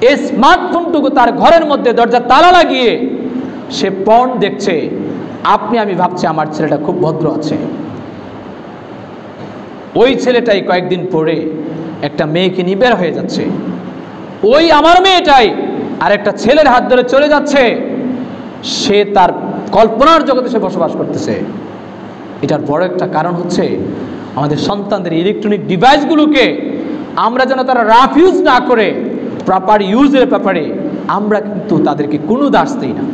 এই স্মার্টফোনটুকু তার ঘরের মধ্যে দরজা তালা লাগিয়ে সে পর্ন দেখছে। আমি ভাবছি আমার ছেলেটা খুব ভদ্র আছে। ওই ছেলেটাই কয়েকদিন পরে একটা মেয়েকে নিয়ে বের হয়ে যাচ্ছে, ওই আমার মেয়েটাই আর একটা ছেলের হাত ধরে চলে যাচ্ছে, সে তার কল্পনার জগতে সে বসবাস করতেছে। এটার বড় একটা কারণ হচ্ছে আমাদের সন্তানদের ইলেকট্রনিক ডিভাইসগুলোকে আমরা যেন তারা রাফ ইউজ না করে প্রপার ইউজের ব্যাপারে আমরা কিন্তু তাদেরকে কোনো দাস দিই না।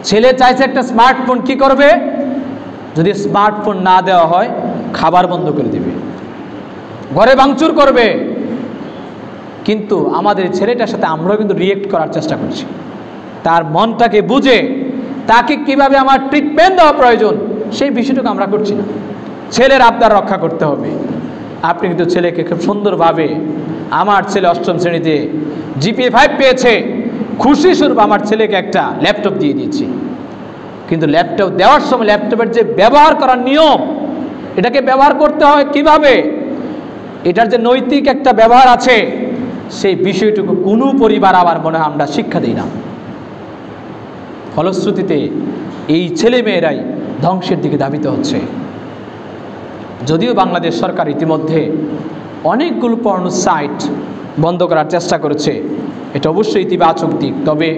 ছেলে চাইছে একটা স্মার্টফোন, কি করবে? যদি স্মার্টফোন না দেওয়া হয় খাবার বন্ধ করে দিবে, ঘরে ভাঙচুর করবে। কিন্তু আমাদের ছেলেটার সাথে আমরাও কিন্তু রিয়েক্ট করার চেষ্টা করছি, তার মনটাকে বুঝে তাকে কিভাবে আমার ট্রিটমেন্ট দেওয়া প্রয়োজন সেই বিষয়টুকু আমরা করছি না। ছেলের আবদার রক্ষা করতে হবে। আপনি কিন্তু ছেলেকে খুব সুন্দরভাবে, আমার ছেলে 8ম শ্রেণীতে GPA 5 পেয়েছে, খুশি স্বরূপ আমার ছেলেকে একটা ল্যাপটপ দিয়ে দিয়েছি। কিন্তু ল্যাপটপ দেওয়ার সময় ল্যাপটপের যে ব্যবহার করার নিয়ম, এটাকে ব্যবহার করতে হয় কিভাবে, এটার যে নৈতিক একটা ব্যবহার আছে, সেই বিষয়টুকু কোনো পরিবার আমার মনে হয় আমরা শিক্ষা দিই না। ফলশ্রুতিতে এই ছেলে মেয়েরাই ধ্বংসের দিকে ধাবিত হচ্ছে। যদিও বাংলাদেশ সরকার ইতিমধ্যে অনেকগুলো পর্ন সাইট বন্ধ করার চেষ্টা করেছে, এটা অবশ্যই ইতিবাচক দিক। তবে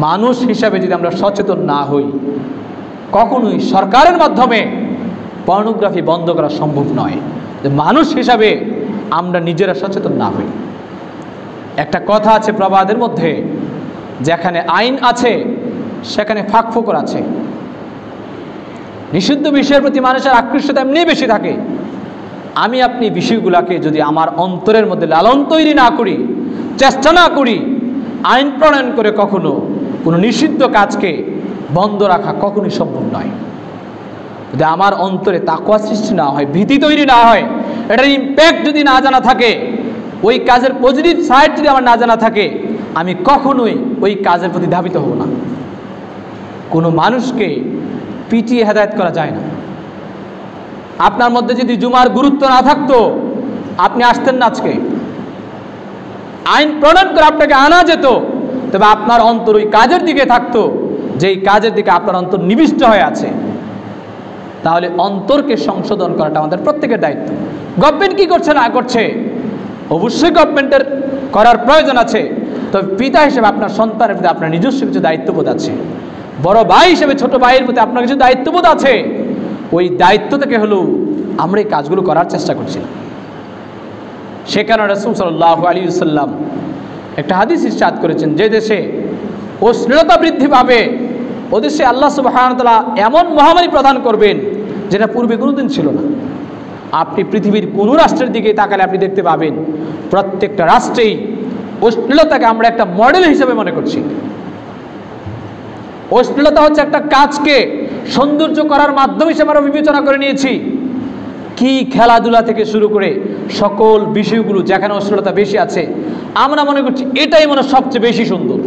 মানুষ হিসাবে যদি আমরা সচেতন না হই, কখনোই সরকারের মাধ্যমে পর্নোগ্রাফি বন্ধ করা সম্ভব নয়। মানুষ হিসাবে আমরা নিজেরা সচেতন না হই। একটা কথা আছে প্রবাদের মধ্যে, যেখানে আইন আছে সেখানে ফাঁকফোকর আছে। নিষিদ্ধ বিষয়ের প্রতি মানুষের আকৃষ্টতা এমনি বেশি থাকে। আপনি বিষয়গুলোকে যদি আমার অন্তরের মধ্যে লালন তৈরি না করি, চেষ্টা না করি, আইন প্রণয়ন করে কখনো কোনো নিষিদ্ধ কাজকে বন্ধ রাখা কখনোই সম্ভব নয়। যদি আমার অন্তরে তাকওয়া সৃষ্টি না হয়, ভীতি তৈরি না হয়, এটার ইম্প্যাক্ট যদি না জানা থাকে, ওই কাজের পজিটিভ সাইড যদি আমার না জানা থাকে, আমি কখনোই ওই কাজের প্রতি ধাবিত হব না। কোনো মানুষকে পিটিয়ে হেদায়েত করা যায় না। আপনার মধ্যে যদি জুমার গুরুত্ব না থাকতো আপনি আসতেন না আজকে। আইন প্রণয়ন করে আপনাকে আনা যেত, তবে আপনার অন্তর ওই কাজের দিকে থাকতো যেই কাজের দিকে আপনার অন্তর নিবিষ্ট হয়ে আছে। তাহলে অন্তরকে সংশোধন করাটা আমাদের প্রত্যেকের দায়িত্ব। গভর্নমেন্ট কি করছে না করছে, অবশ্যই গভর্নমেন্টের করার প্রয়োজন আছে, তবে পিতা হিসেবে আপনার সন্তানের প্রতি আপনার নিজস্ব কিছু দায়িত্ববোধ আছে। বড় ভাই হিসেবে ছোট ভাইয়ের প্রতি আপনার কিছু দায়িত্ববোধ আছে। ওই দায়িত্ব থেকে হলেও আমরা এই কাজগুলো করার চেষ্টা করছি না। সে কারণে রাসূল সাল্লাল্লাহু আলাইহি ওয়াসাল্লাম একটা হাদিস ইরশাদ করেছেন, যে দেশে অশ্লীলতা বৃদ্ধি পাবে ও দেশে আল্লাহ সুবহানাহু ওয়া তাআলা এমন মহামারী প্রদান করবেন যেটা পূর্বে কোনোদিন ছিল না। আপনি পৃথিবীর কোনো রাষ্ট্রের দিকে তাকালে আপনি দেখতে পাবেন প্রত্যেকটা রাষ্ট্রেই অশ্লীলতাকে আমরা একটা মডেল হিসেবে মনে করছি। অশ্লীলতা হচ্ছে একটা কাজকে সৌন্দর্য করার মাধ্যম হিসেবে আমরা বিবেচনা করে নিয়েছি। কি খেলাধুলা থেকে শুরু করে সকল বিষয়গুলো যেখানে অশ্লীলতা বেশি আছে আমরা মনে করছি এটাই মনে সবচেয়ে বেশি সুন্দর,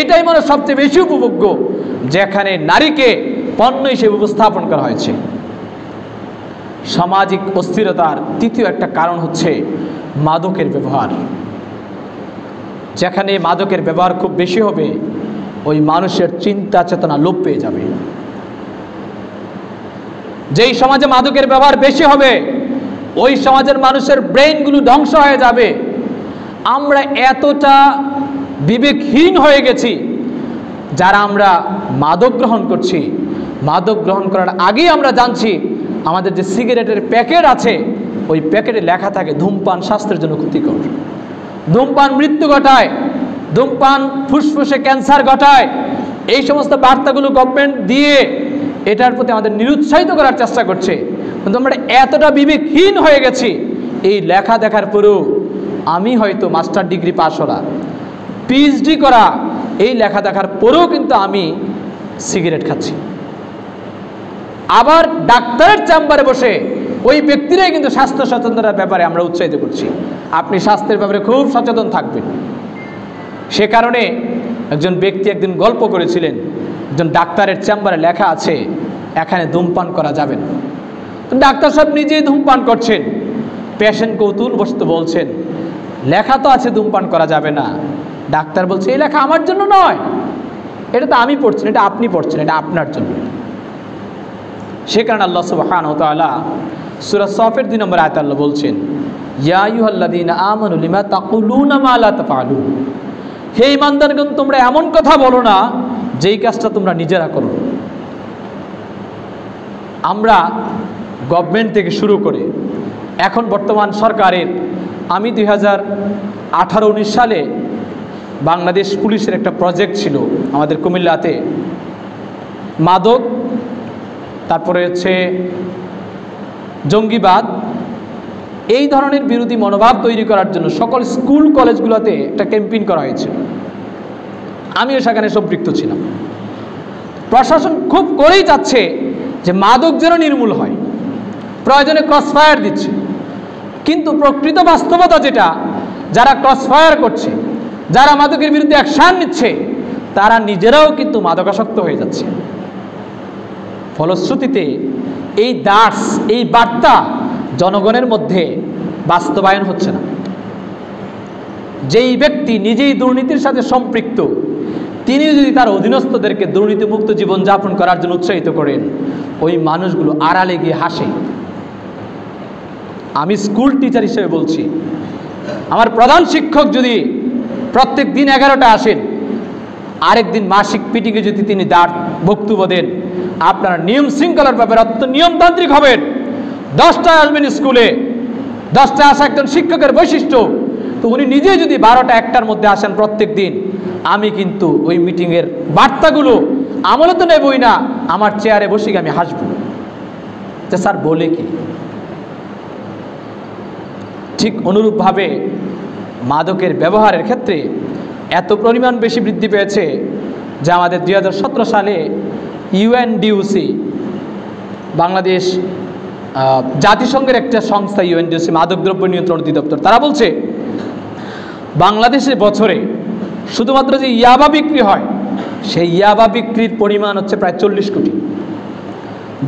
এটাই মনে সবচেয়ে বেশি উপভোগ্য, যেখানে নারীকে পণ্য হিসেবে উপস্থাপন করা হয়েছে। সামাজিক অস্থিরতার তৃতীয় একটা কারণ হচ্ছে মাদকের ব্যবহার। যেখানে মাদকের ব্যবহার খুব বেশি হবে ওই মানুষের চিন্তা চেতনা লোপ পেয়ে যাবে। যেই সমাজে মাদকের ব্যবহার বেশি হবে ওই সমাজের মানুষের ব্রেইনগুলো ধ্বংস হয়ে যাবে। আমরা এতটা বিবেকহীন হয়ে গেছি যারা আমরা মাদক গ্রহণ করছি, মাদক গ্রহণ করার আগেই আমরা জানছি আমাদের যে সিগারেটের প্যাকেট আছে ওই প্যাকেটে লেখা থাকে ধূমপান স্বাস্থ্যের জন্য ক্ষতিকর, ধূমপান মৃত্যু ঘটায়, ধূমপান ফুসফুসে ক্যান্সার ঘটায়। এই সমস্ত বার্তাগুলো গভর্নমেন্ট দিয়ে এটার প্রতি আমাদের নিরুৎসাহিত করার চেষ্টা করছে, কিন্তু আমরা এতটা বিবেকহীন হয়ে গেছি এই লেখা দেখার পরেও আমি হয়তো মাস্টার ডিগ্রি পাস করা, পিএইচডি করা, এই লেখা দেখার পরেও কিন্তু আমি সিগারেট খাচ্ছি। আবার ডাক্তারের চেম্বারে বসে ওই ব্যক্তিরাই কিন্তু স্বাস্থ্য সচেতনতার ব্যাপারে আমরা উৎসাহিত করছি, আপনি স্বাস্থ্যের ব্যাপারে খুব সচেতন থাকবেন। সে কারণে একজন ব্যক্তি একদিন গল্প করেছিলেন, একজন ডাক্তারের চেম্বারে লেখা আছে এখানে ধূমপান করা যাবে না। তো ডাক্তার সাহেব নিজেই ধূমপান করছেন, পেশেন্ট কৌতূহলবশত বলছেন লেখা তো আছে ধূমপান করা যাবে না। ডাক্তার বলছে এই লেখা আমার জন্য নয়, এটা তো আমি পড়ছি না, এটা আপনি পড়ছেন, এটা আপনার জন্য। সে কারণে আল্লাহ সুবহানাহু ওয়া তাআলা সূরা সফের 2 নম্বর আয়াতে আল্লাহ বলছেন, ইয়া আইয়ুহাল্লাযীনা আমানু লিমা তাকুলুনা মা লা তাফআলুন, হে ঈমানদারগণ তোমরা এমন কথা বলো না যেই কাজটা তোমরা নিজেরা করো। আমরা গভর্নমেন্ট থেকে শুরু করে এখন বর্তমান সরকারের, আমি 2018-19 সালে বাংলাদেশ পুলিশের একটা প্রজেক্ট ছিল আমাদের কুমিল্লাতে, মাদক, তারপরে হচ্ছে জঙ্গিবাদ, এই ধরনের বিরোধী মনোভাব তৈরি করার জন্য সকল স্কুল কলেজগুলোতে একটা ক্যাম্পেইন করা হয়েছে। আমিও সেখানে সম্পৃক্ত ছিলাম। প্রশাসন খুব করেই যাচ্ছে যে মাদক যেন নির্মূল হয়, প্রয়োজনে ক্রসফায়ার দিচ্ছে, কিন্তু প্রকৃত বাস্তবতা যেটা, যারা ক্রসফায়ার করছে, যারা মাদকের বিরুদ্ধে অ্যাকশন নিচ্ছে, তারা নিজেরাও কিন্তু মাদকাসক্ত হয়ে যাচ্ছে। ফলশ্রুতিতে এই দাস, এই বার্তা জনগণের মধ্যে বাস্তবায়ন হচ্ছে না। যেই ব্যক্তি নিজেই দুর্নীতির সাথে সম্পৃক্ত তিনি যদি তার অধীনস্থদেরকে দুর্নীতিমুক্ত জীবনযাপন করার জন্য উৎসাহিত করেন, ওই মানুষগুলো আড়ালে গিয়ে হাসে। আমি স্কুল টিচার হিসেবে বলছি, আমার প্রধান শিক্ষক যদি প্রত্যেক দিন 11টা আসেন, আরেক দিন মাসিক পিটিকে যদি তিনি বক্তব্য দেন, আপনারা নিয়ম শৃঙ্খলার ব্যাপারে অত্যন্ত নিয়মতান্ত্রিক হবেন, 10টায় আসবেন স্কুলে, 10টায় আসা একজন শিক্ষকের বৈশিষ্ট্য, তো উনি নিজে যদি 12টা 1টার মধ্যে আসেন প্রত্যেক দিন, আমি কিন্তু ওই মিটিংয়ের বার্তাগুলো আমলে তো নেবই না, আমার চেয়ারে বসে আমি হাসব যে স্যার বলে কি। ঠিক অনুরূপভাবে মাদকের ব্যবহারের ক্ষেত্রে এত পরিমাণ বেশি বৃদ্ধি পেয়েছে যে আমাদের 2017 সালে ইউএনডিউসি, বাংলাদেশ জাতিসংঘের একটা সংস্থা ইউএনডিউসি, মাদকদ্রব্য নিয়ন্ত্রণ অধিদপ্তর, তারা বলছে বাংলাদেশে বছরে শুধুমাত্র যে ইয়াবা বিক্রি হয় সেই ইয়াবা বিক্রির পরিমাণ হচ্ছে প্রায় 40 কোটি,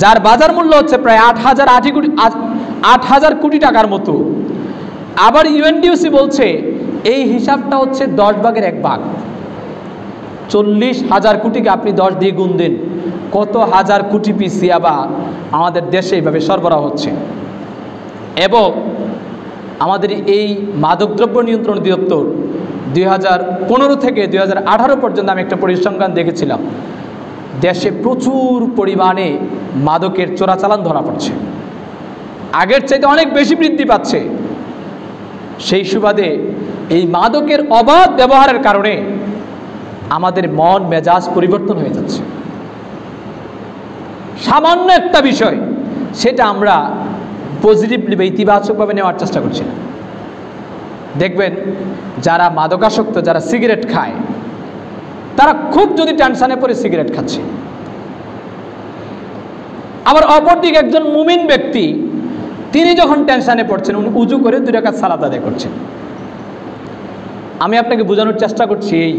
যার বাজার মূল্য হচ্ছে প্রায় 8,000 কোটি টাকার মতো। আবার ইউএনডিউসি বলছে এই হিসাবটা হচ্ছে 10 ভাগের 1 ভাগ। 40,000 কোটিকে আপনি 10 দিয়ে গুণ দেন, কত হাজার কোটি পিস ইয়াবা আমাদের দেশে এইভাবে সরবরাহ হচ্ছে। এবং আমাদের এই মাদকদ্রব্য নিয়ন্ত্রণ অধিদপ্তর 2015 থেকে 2018 পর্যন্ত আমি একটা পরিসংখ্যান দেখেছিলাম, দেশে প্রচুর পরিমাণে মাদকের চোরাচালান ধরা পড়ছে। আগের চাইতে অনেক বেশি বৃদ্ধি পাচ্ছে। সেই সুবাদে এই মাদকের অবাধ ব্যবহারের কারণে আমাদের মন মেজাজ পরিবর্তন হয়ে যাচ্ছে। সামান্য একটা বিষয়, সেটা আমরা পজিটিভলি বা ইতিবাচকভাবে নেওয়ার চেষ্টা করছি না। দেখবেন যারা মাদকাসক্ত, যারা সিগারেট খায়, তারা খুব যদি টেনশনে পড়ে সিগারেট খাচ্ছে। আবার অপরদিকে একজন মুমিন ব্যক্তি, তিনি যখন টেনশনে পড়ছেন, উনি উজু করে 2 রাকাত সালাত আদায় করছেন। আমি আপনাকে বোঝানোর চেষ্টা করছি, এই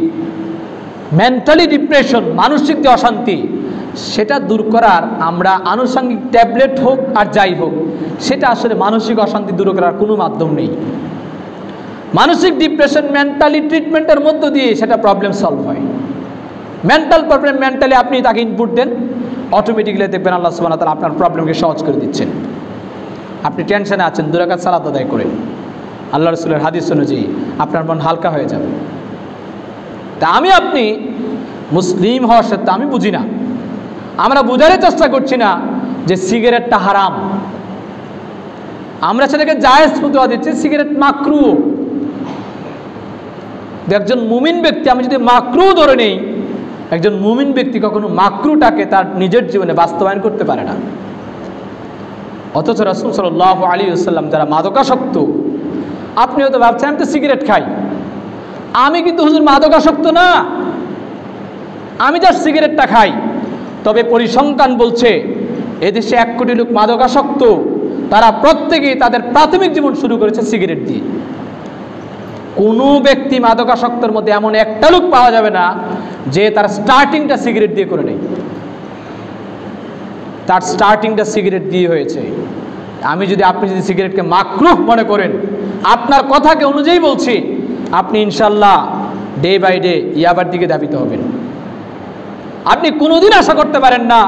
মেন্টালি ডিপ্রেশন, মানসিক যে অশান্তি, সেটা দূর করার আমরা আনুষঙ্গিক ট্যাবলেট হোক আর যাই হোক, সেটা আসলে মানসিক অশান্তি দূর করার কোনো মাধ্যম নেই। মানসিক ডিপ্রেশন মেন্টালি ট্রিটমেন্টের মধ্য দিয়ে সেটা প্রবলেম সলভ হয়। মেন্টাল প্রবলেম, মেন্টালি আপনি তাকে ইনপুট দেন, অটোমেটিক্যালি দেখবেন আল্লাহ সুবহানাহু ওয়া তাআলা আপনার প্রবলেমকে সহজ করে দিচ্ছেন। আপনি টেনশনে আছেন, 2 রাকাত সালাত আদায় করে, আল্লাহ রাসূলের হাদিস অনুযায়ী আপনার মন হালকা হয়ে যাবে। তা আমি আপনি মুসলিম হওয়ার সত্ত্বেও আমি বুঝি না, আমরা বোঝার চেষ্টা করছি না যে সিগারেটটা হারাম। আমরা সেটাকে জায়েজ ফতোয়া দিচ্ছি, সিগারেট মাকরুহ। একজন মুমিন ব্যক্তি, আমি যদি মাকরুহ ধরে নেই, একজন মুমিন ব্যক্তি কখনো মাকরুহটাকে তার নিজের জীবনে বাস্তবায়ন করতে পারে না। অথচ রাসূল সাল্লাল্লাহু আলাইহি ওয়াসাল্লাম যারা মাদকাসক্ত, আপনি হয়তো ভাবছেন আমি তো সিগারেট খাই, আমি কিন্তু হুজুর মাদকাসক্ত না, আমি জাস্ট সিগারেটটা খাই। তবে পরিসংখ্যান বলছে এদেশে 1 কোটি লোক মাদকাসক্ত, তারা প্রত্যেকেই তাদের প্রাথমিক জীবন শুরু করেছে সিগারেট দিয়ে। কোনো ব্যক্তি মাদকাসক্তের মধ্যে এমন একটা লোক পাওয়া যাবে না যে তার স্টার্টিংটা সিগারেট দিয়ে করে নেই। তার স্টার্টিংটা সিগারেট দিয়ে হয়েছে। আপনি যদি সিগারেটকে মাকরুহ মনে করেন, আপনার কথাকে অনুযায়ী বলছি, আপনি ইনশাল্লাহ ডে বাই ডে ইয়াবার দিকে ধাবিত হবেন। আপনি কোনোদিন আশা করতে পারেন না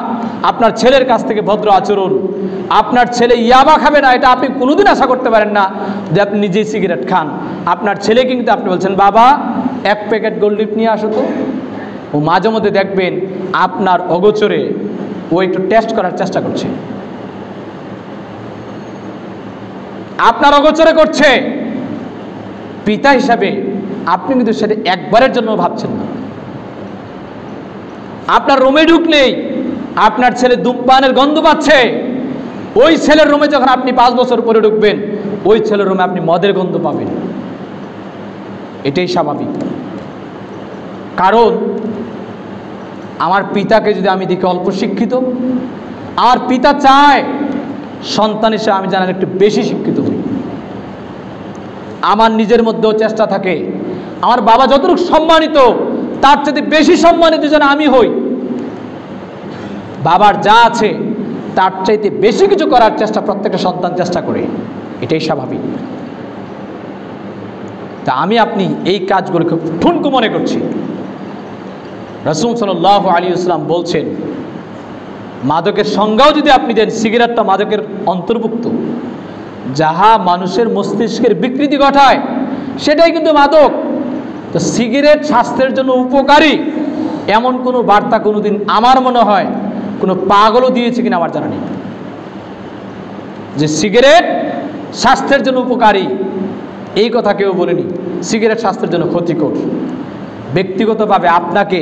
আপনার ছেলের কাছ থেকে ভদ্র আচরণ, আপনার ছেলে ইয়াবা খাবে না, এটা আপনি কোনোদিন আশা করতে পারেন না যে আপনি নিজেই সিগারেট খান। আপনার ছেলে কিন্তু আপনি বলছেন, বাবা 1 প্যাকেট গোল্ড লিফ নিয়ে আসো তো। ও মাঝে মধ্যে দেখবেন আপনার অগোচরে ও একটু টেস্ট করার চেষ্টা করছে, আপনার অগোচরে করছে। পিতা হিসাবে আপনি কিন্তু সেটা একবারের জন্য ভাবছেন না। আপনার রুমে ঢুকলেই আপনার ছেলে ধূমপানের গন্ধ পাচ্ছে, ওই ছেলের রুমে যখন আপনি 5 বছর পরে ঢুকবেন, ওই ছেলের রুমে আপনি মদের গন্ধ পাবেন। এটাই স্বাভাবিক। কারণ আমার পিতাকে যদি আমি দেখি অল্প শিক্ষিত, আমার পিতা চায় সন্তান হিসেবে আমি যেন একটু বেশি শিক্ষিত হই। আমার নিজের মধ্যেও চেষ্টা থাকে আমার বাবা যতটুকু সম্মানিত, তার চেয়ে বেশি সম্মানিত যেন আমি হই। বাবার যা আছে তার চাইতে বেশি কিছু করার চেষ্টা প্রত্যেকটা সন্তান চেষ্টা করে, এটাই স্বাভাবিক। তা আমি আপনি এই কাজগুলোকে ঠুনকো মনে করছি। রাসূল সাল্লাল্লাহু আলাইহি ওয়াসাল্লাম বলছেন, মাদকের সংজ্ঞাও যদি আপনি দেন, সিগারেটটা মাদকের অন্তর্ভুক্ত। যাহা মানুষের মস্তিষ্কের বিকৃতি ঘটায় সেটাই কিন্তু মাদক। তো সিগারেট স্বাস্থ্যের জন্য উপকারী এমন কোনো বার্তা কোনোদিন আমার মনে হয় কোনো পাগলও দিয়েছে কিনা আমার জানা নেই। যে সিগারেট স্বাস্থ্যের জন্য উপকারী এই কথা কেউ বলেনি। সিগারেট স্বাস্থ্যের জন্য ক্ষতিকর। ব্যক্তিগতভাবে আপনাকে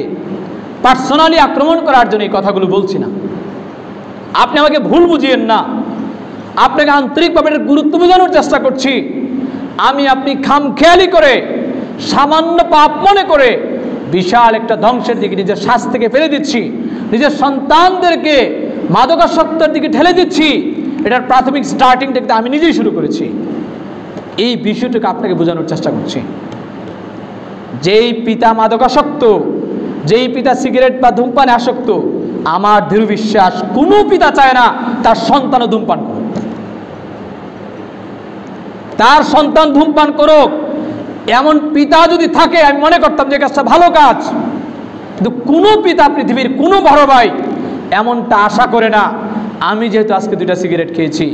পার্সোনালি আক্রমণ করার জন্য এই কথাগুলো বলছি না, আপনি আমাকে ভুল বুঝিয়েন না। আপনাকে আন্তরিকভাবে এর গুরুত্ব বোঝানোর চেষ্টা করছি। আমি আপনি খামখেয়ালি করে, সামান্য পাপ মনে করে বিশাল একটা ধ্বংসের দিকে নিজের স্বাস্থ্যকে ফেলে দিচ্ছি, নিজের সন্তানদেরকে মাদকাসক্তের দিকে ঠেলে দিচ্ছি। এটার প্রাথমিক স্টার্টিংটা আমি নিজেই শুরু করেছি। এই বিষয়টাকে আপনাকে বোঝানোর চেষ্টা করছি। যেই পিতা মাদকাসক্ত, যেই পিতা সিগারেট বা ধূমপানে আসক্ত, আমার দৃঢ় বিশ্বাস কোনো পিতা চায় না তার সন্তানও ধূমপান করুক, তার সন্তান ধূমপান করুক। এমন পিতা যদি থাকে, আমি মনে করতাম যে কাজটা ভালো কাজ, কিন্তু কোনো পিতা পৃথিবীর কোনো বড় ভাই এমনটা আশা করে না। আমি যেহেতু আজকে 2টা সিগারেট খেয়েছি,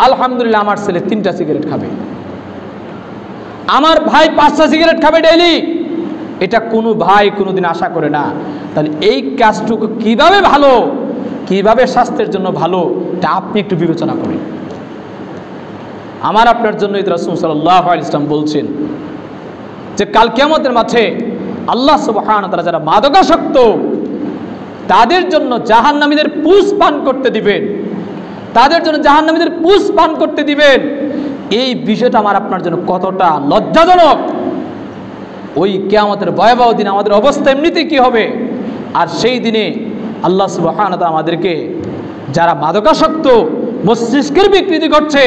আলহামদুলিল্লাহ আমার ছেলে 3টা সিগারেট খাবে, আমার ভাই 5টা সিগারেট খাবে ডেইলি, এটা কোনো ভাই কোনোদিন আশা করে না। তাহলে এই কাজটুকু কিভাবে ভালো, কিভাবে স্বাস্থ্যের জন্য ভালো, এটা আপনি একটু বিবেচনা করেন। আমার আপনার জন্য রাসূল সাল্লাল্লাহু আলাইহি ওয়াসাল্লাম বলছেন যে কাল কিয়ামতের মাঠে আল্লাহ সুবহানাহু ওয়া তাআলা যারা মাদকাসক্ত তাদের জন্য জাহান্নামীদের পুষ পান করতে দিবেন, তাদের জন্য জাহান্নামীদের পুষ পান করতে দিবেন। এই বিষয়টা আমার আপনার জন্য কতটা লজ্জাজনক। ওই কিয়ামতের ভয়াবহ দিনে আমাদের অবস্থা এমনিতেই কি হবে। আর সেই দিনে আল্লাহ সুবহানাহু ওয়া তাআলা আমাদেরকে যারা মাদকাসক্ত মস্তিষ্কের বিকৃতি করছে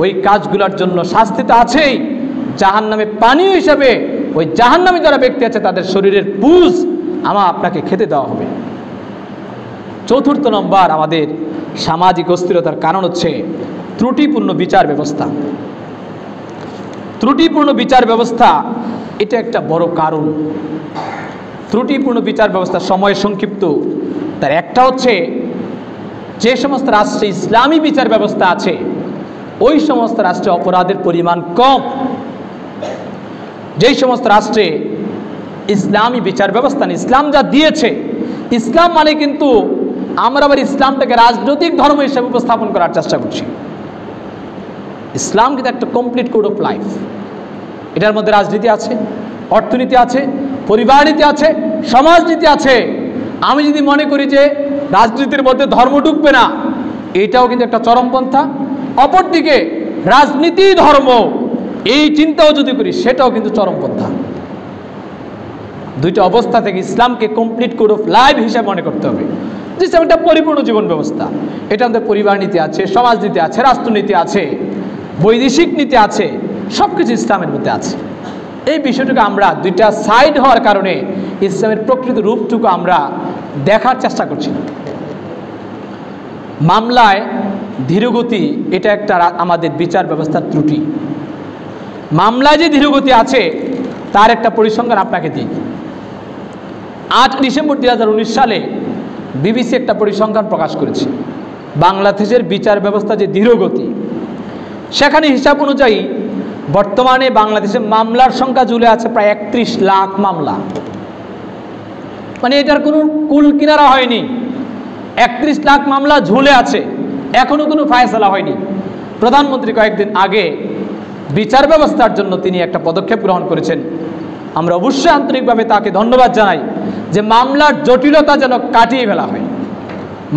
ওই কাজগুলোর জন্য শাস্তি তো আছেই, জাহান্নামে পানীয় হিসাবে ওই জাহান্নামী যারা ব্যক্তি আছে তাদের শরীরের পুষ আপনাকে খেতে দেওয়া হবে। চতুর্থ নম্বর আমাদের সামাজিক অস্থিরতার কারণ হচ্ছে ত্রুটিপূর্ণ বিচার ব্যবস্থা। ত্রুটিপূর্ণ বিচার ব্যবস্থা এটা একটা বড় কারণ। ত্রুটিপূর্ণ বিচার ব্যবস্থা সময় সংক্ষিপ্ত, তার একটা হচ্ছে যে সমস্ত রাষ্ট্রে ইসলামী বিচার ব্যবস্থা আছে ওই সমস্ত রাষ্ট্রে অপরাধের পরিমাণ কম। যেই সমস্ত রাষ্ট্রে ইসলামী বিচার ব্যবস্থা নেই, ইসলাম যা দিয়েছে, ইসলাম মানে কিন্তু আমরা আবার ইসলামটাকে রাজনৈতিক ধর্ম হিসেবে উপস্থাপন করার চেষ্টা করছি। ইসলাম কিন্তু একটা কমপ্লিট কোড অফ লাইফ। এটার মধ্যে রাজনীতি আছে, অর্থনীতি আছে, পরিবার নীতি আছে, সমাজনীতি আছে। আমি যদি মনে করি যে রাজনীতির মধ্যে ধর্ম ঢুকবে না, এটাও কিন্তু একটা চরমপন্থা। অপরদিকে রাজনীতি ধর্ম এই চিন্তাও যদি করি সেটাও কিন্তু চরমপন্থা। দুইটা অবস্থা থেকে ইসলামকে কমপ্লিট কোড অফ লাইফ হিসাবে মনে করতে হবে। ইসলাম একটা পরিপূর্ণ জীবন ব্যবস্থা। এটা আমাদের পরিবার নীতি আছে, সমাজনীতি আছে, রাষ্ট্রনীতি আছে, বৈদেশিক নীতি আছে, সব কিছু ইসলামের মধ্যে আছে। এই বিষয়টুকু আমরা দুইটা সাইড হওয়ার কারণে ইসলামের প্রকৃত রূপটুকু আমরা দেখার চেষ্টা করছি। মামলায় ধীরগতি এটা একটা আমাদের বিচার ব্যবস্থার ত্রুটি। মামলায় যে ধীরগতি আছে তার একটা পরিসংখ্যান আপনাকে দিই। 8 ডিসেম্বর 2019 সালে বিবিসি একটা পরিসংখ্যান প্রকাশ করেছে বাংলাদেশের বিচার ব্যবস্থা যে ধীরগতি, সেখানে হিসাব অনুযায়ী বর্তমানে বাংলাদেশে মামলার সংখ্যা ঝুলে আছে প্রায় 31 লাখ মামলা। মানে এটার কোনো কুল কিনারা হয়নি। 31 লাখ মামলা ঝুলে আছে, এখনো কোনো ফায়সালা হয়নি। প্রধানমন্ত্রী কয়েকদিন আগে বিচার ব্যবস্থার জন্য তিনি একটা পদক্ষেপ গ্রহণ করেছেন। আমরা অবশ্যই আন্তরিকভাবে তাকে ধন্যবাদ জানাই যে মামলার জটিলতা যেন কাটিয়ে ফেলা হয়,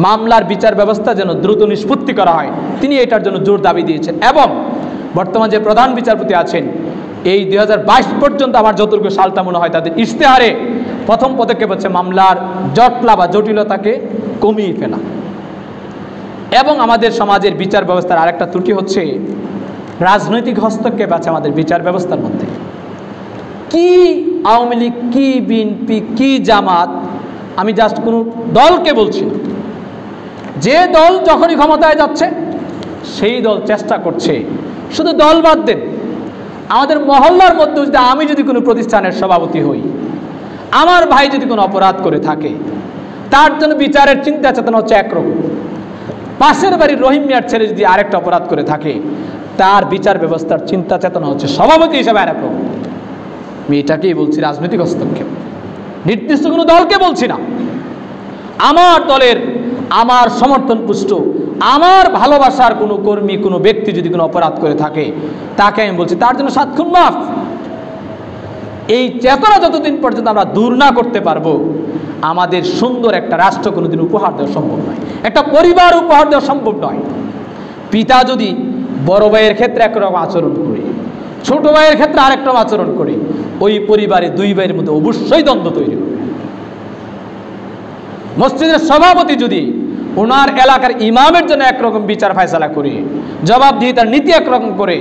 মামলার বিচার ব্যবস্থা যেন দ্রুত নিষ্পত্তি করা হয়। তিনি এটার জন্য জোর দাবি দিয়েছেন। এবং বর্তমান যে প্রধান বিচারপতি আছেন এই 2022 পর্যন্ত আমার যতটুকু সালটা মনে হয় তাদের ইশতেহারে প্রথম পদক্ষেপ হচ্ছে মামলার জটলা বা জটিলতাকে কমিয়ে ফেলা। এবং আমাদের সমাজের বিচার ব্যবস্থার আরেকটা ত্রুটি হচ্ছে রাজনৈতিক হস্তক্ষেপ আছে আমাদের বিচার ব্যবস্থার মধ্যে। কি আওয়ামী লীগ, কি বিএনপি, কি জামাত, আমি জাস্ট কোনো দলকে বলছি না, যে দল যখনই ক্ষমতায় যাচ্ছে সেই দল চেষ্টা করছে, শুধু দল বাদ দেন, আমাদের মহল্লার মধ্যে যদি আমি যদি কোনো প্রতিষ্ঠানের সভাপতি হই, আমার ভাই যদি কোনো অপরাধ করে থাকে তার জন্য বিচারের চিন্তা চেতনা হচ্ছে একরকম। পাশের বাড়ির রহিম মিয়ার ছেলে যদি আরেকটা অপরাধ করে থাকে তার বিচার ব্যবস্থার চিন্তা চেতনা হচ্ছে সভাপতি হিসাবে আরেক রকম। আমি এটাকেই বলছি রাজনৈতিক হস্তক্ষেপ। নির্দিষ্ট কোনো দলকে বলছি না, আমার দলের আমার সমর্থন পুষ্ট আমার ভালোবাসার কোনো কর্মী কোনো ব্যক্তি যদি কোনো অপরাধ করে থাকে তাকে আমি বলছি তার জন্য 7 খুন মাফ। এই চেতনা যতদিন পর্যন্ত আমরা দূর না করতে পারবো আমাদের সুন্দর একটা রাষ্ট্র কোনোদিন উপহার দেওয়া সম্ভব নয়, একটা পরিবার উপহার দেওয়া সম্ভব নয়। পিতা যদি বড় ভাইয়ের ক্ষেত্রে একরকম আচরণ করে, ছোট ভাইয়ের ক্ষেত্রে আরেক রকম আচরণ করে, ওই পরিবারে দুই ভাইয়ের মধ্যে অবশ্যই দ্বন্দ্ব তৈরি হবে। মসজিদের সভাপতি যদি ওনার এলাকার ইমামের জন্য একরকম বিচার ফায়সালা করে, জবাবদিহিতার নীতি একরকম করে,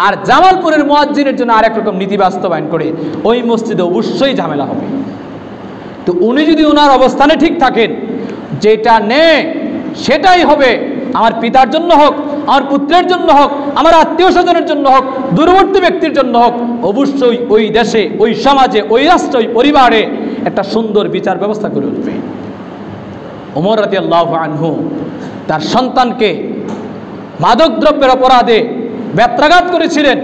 আর জামালপুরের মুয়াজ্জিনের জন্য আরেক রকম নীতি বাস্তবায়ন করে, ওই মসজিদে অবশ্যই ঝামেলা হবে। তো উনি যদি ওনার অবস্থানে ঠিক থাকেন, যেটা নেই সেটাই হবে, আমার পিতার জন্য হোক, আমার পুত্রের জন্য হোক, আমার আত্মীয় স্বজনের জন্য হোক, দূরবর্তী ব্যক্তির জন্য হোক, অবশ্যই ওই দেশে, ওই সমাজে, ওই রাষ্ট্রে, ওই পরিবারে একটা সুন্দর বিচার ব্যবস্থা করে উঠবে। ওমর রাদিয়াল্লাহু আনহু তার সন্তানকে মাদকদ্রব্যের অপরাধে ব্যত্রাঘাত করেছিলেন।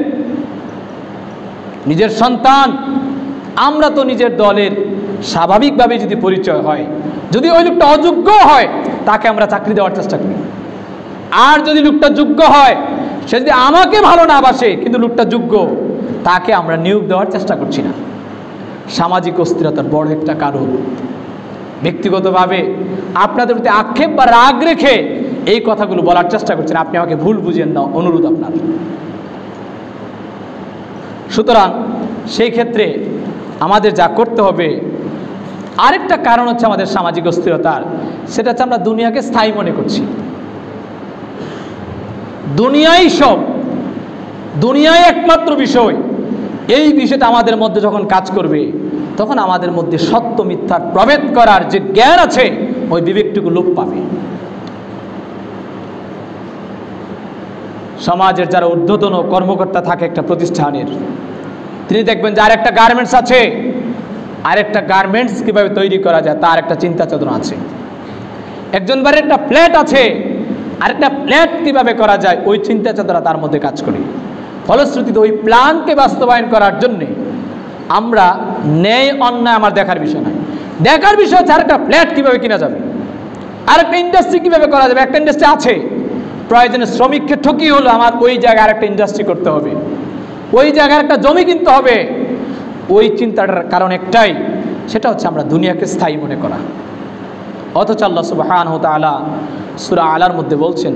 নিজের সন্তান, আমরা তো নিজের দলের স্বাভাবিকভাবে যদি পরিচয় হয়, যদি ওই লোকটা অযোগ্য হয় তাকে আমরা চাকরি দেওয়ার চেষ্টা করি, আর যদি লোকটা যোগ্য হয় সে যদি আমাকে ভালো না বাসে কিন্তু লোকটা যোগ্য, তাকে আমরা নিয়োগ দেওয়ার চেষ্টা করছি না। সামাজিক অস্থিরতার বড় একটা কারণ। ব্যক্তিগতভাবে আপনাদের প্রতি আক্ষেপ বা রাগ রেখে এই কথাগুলো বলার চেষ্টা করছেন, আপনি আমাকে ভুল বুঝেন না, অনুরোধ আপনার। সুতরাং সেই ক্ষেত্রে আমাদের যা করতে হবে, আরেকটা কারণ হচ্ছে আমাদের সামাজিক অস্থিরতার, সেটা হচ্ছে আমরা দুনিয়াকে স্থায়ী মনে করছি। দুনিয়াই সব, দুনিয়াই একমাত্র বিষয়। এই বিষয়টা আমাদের মধ্যে যখন কাজ করবে, তখন আমাদের মধ্যে সত্য মিথ্যার প্রভেদ করার যে জ্ঞান আছে, ওই বিবেকটুকু লোপ পাবে। সমাজের যারা ঊর্ধ্বতন কর্মকর্তা থাকে একটা প্রতিষ্ঠানের, তিনি দেখবেন যে আরেকটা গার্মেন্টস আছে, আরেকটা গার্মেন্টস কীভাবে তৈরি করা যায় তার একটা চিন্তা চেতনা আছে। একজন বাড়ির একটা ফ্ল্যাট আছে, আরেকটা ফ্ল্যাট কীভাবে করা যায় ওই চিন্তা চেতনা তার মধ্যে কাজ করে। ফলশ্রুতিতে ওই প্ল্যানকে বাস্তবায়ন করার জন্যে আমরা ন্যায় অন্যায় আমার দেখার বিষয় নয়, দেখার বিষয় হচ্ছে আরেকটা ফ্ল্যাট কীভাবে কিনা যাবে, আরেকটা ইন্ডাস্ট্রি কীভাবে করা যাবে। একটা ইন্ডাস্ট্রি আছে, প্রয়োজনে শ্রমিককে ঠকিয়ে হলো আমার ওই জায়গায় আরেকটা ইন্ডাস্ট্রি করতে হবে, ওই জায়গায় একটা জমি কিনতে হবে। ওই চিন্তাটার কারণ একটাই, সেটা হচ্ছে আমরা দুনিয়াকে স্থায়ী মনে করা। অথচ আল্লাহ সুবহানাহু ওয়া তাআলা সূরা আলার মধ্যে বলছেন,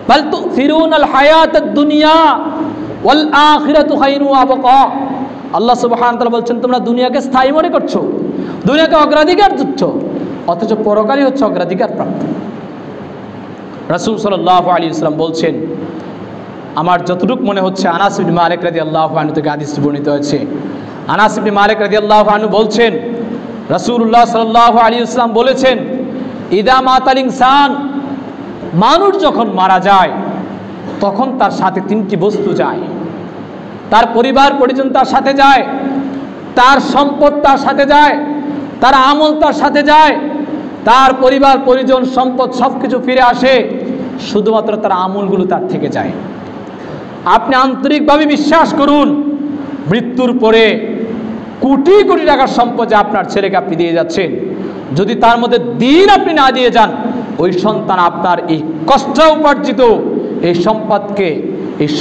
বাল তুসিরুনাল হায়াতাদ দুনিয়া ওয়াল আখিরাতু খায়রুন ওয়া আবকা। আল্লাহ সুবহানাহু ওয়া তাআলা বলছেন, তোমরা দুনিয়াকে স্থায়ী মনে করছো, দুনিয়াকে অগ্রাধিকার দিচ্ছ, অথচ পরকালই হচ্ছে অগ্রাধিকার প্রাপ্ত। রাসূল সাল্লাল্লাহু আলাইহি ওয়াসাল্লাম বলছেন, আমার যতটুকু মনে হচ্ছে আনাস ইবনে মালিক রাদিয়াল্লাহু আনহু থেকে হাদিসটি বর্ণিত হয়েছে। আনাস ইবনে মালিক রাদিয়াল্লাহু আনহু বলছেন, রাসূলুল্লাহ সাল্লাল্লাহু আলাইহি ওয়াসাল্লাম বলেছেন, ইদা মাতাল ইনসান, মানুষ যখন মারা যায় তখন তার সাথে তিনটি বস্তু যায়। তার পরিবার পরিজন তার সাথে যায়, তার সম্পদ তার সাথে যায়, তার আমল তার সাথে যায়। তার পরিবার পরিজন সম্পদ সব কিছু ফিরে আসে, শুধুমাত্র তার আমলগুলো তার থেকে যায়। আপনি আন্তরিকভাবে বিশ্বাস করুন, মৃত্যুর পরে কোটি কোটি টাকার সম্পদ যে আপনার ছেলেকে আপনি দিয়ে যাচ্ছেন, যদি তার মধ্যে দিন আপনি না দিয়ে যান, ওই সন্তান আপনার এই কষ্ট উপার্জিত এই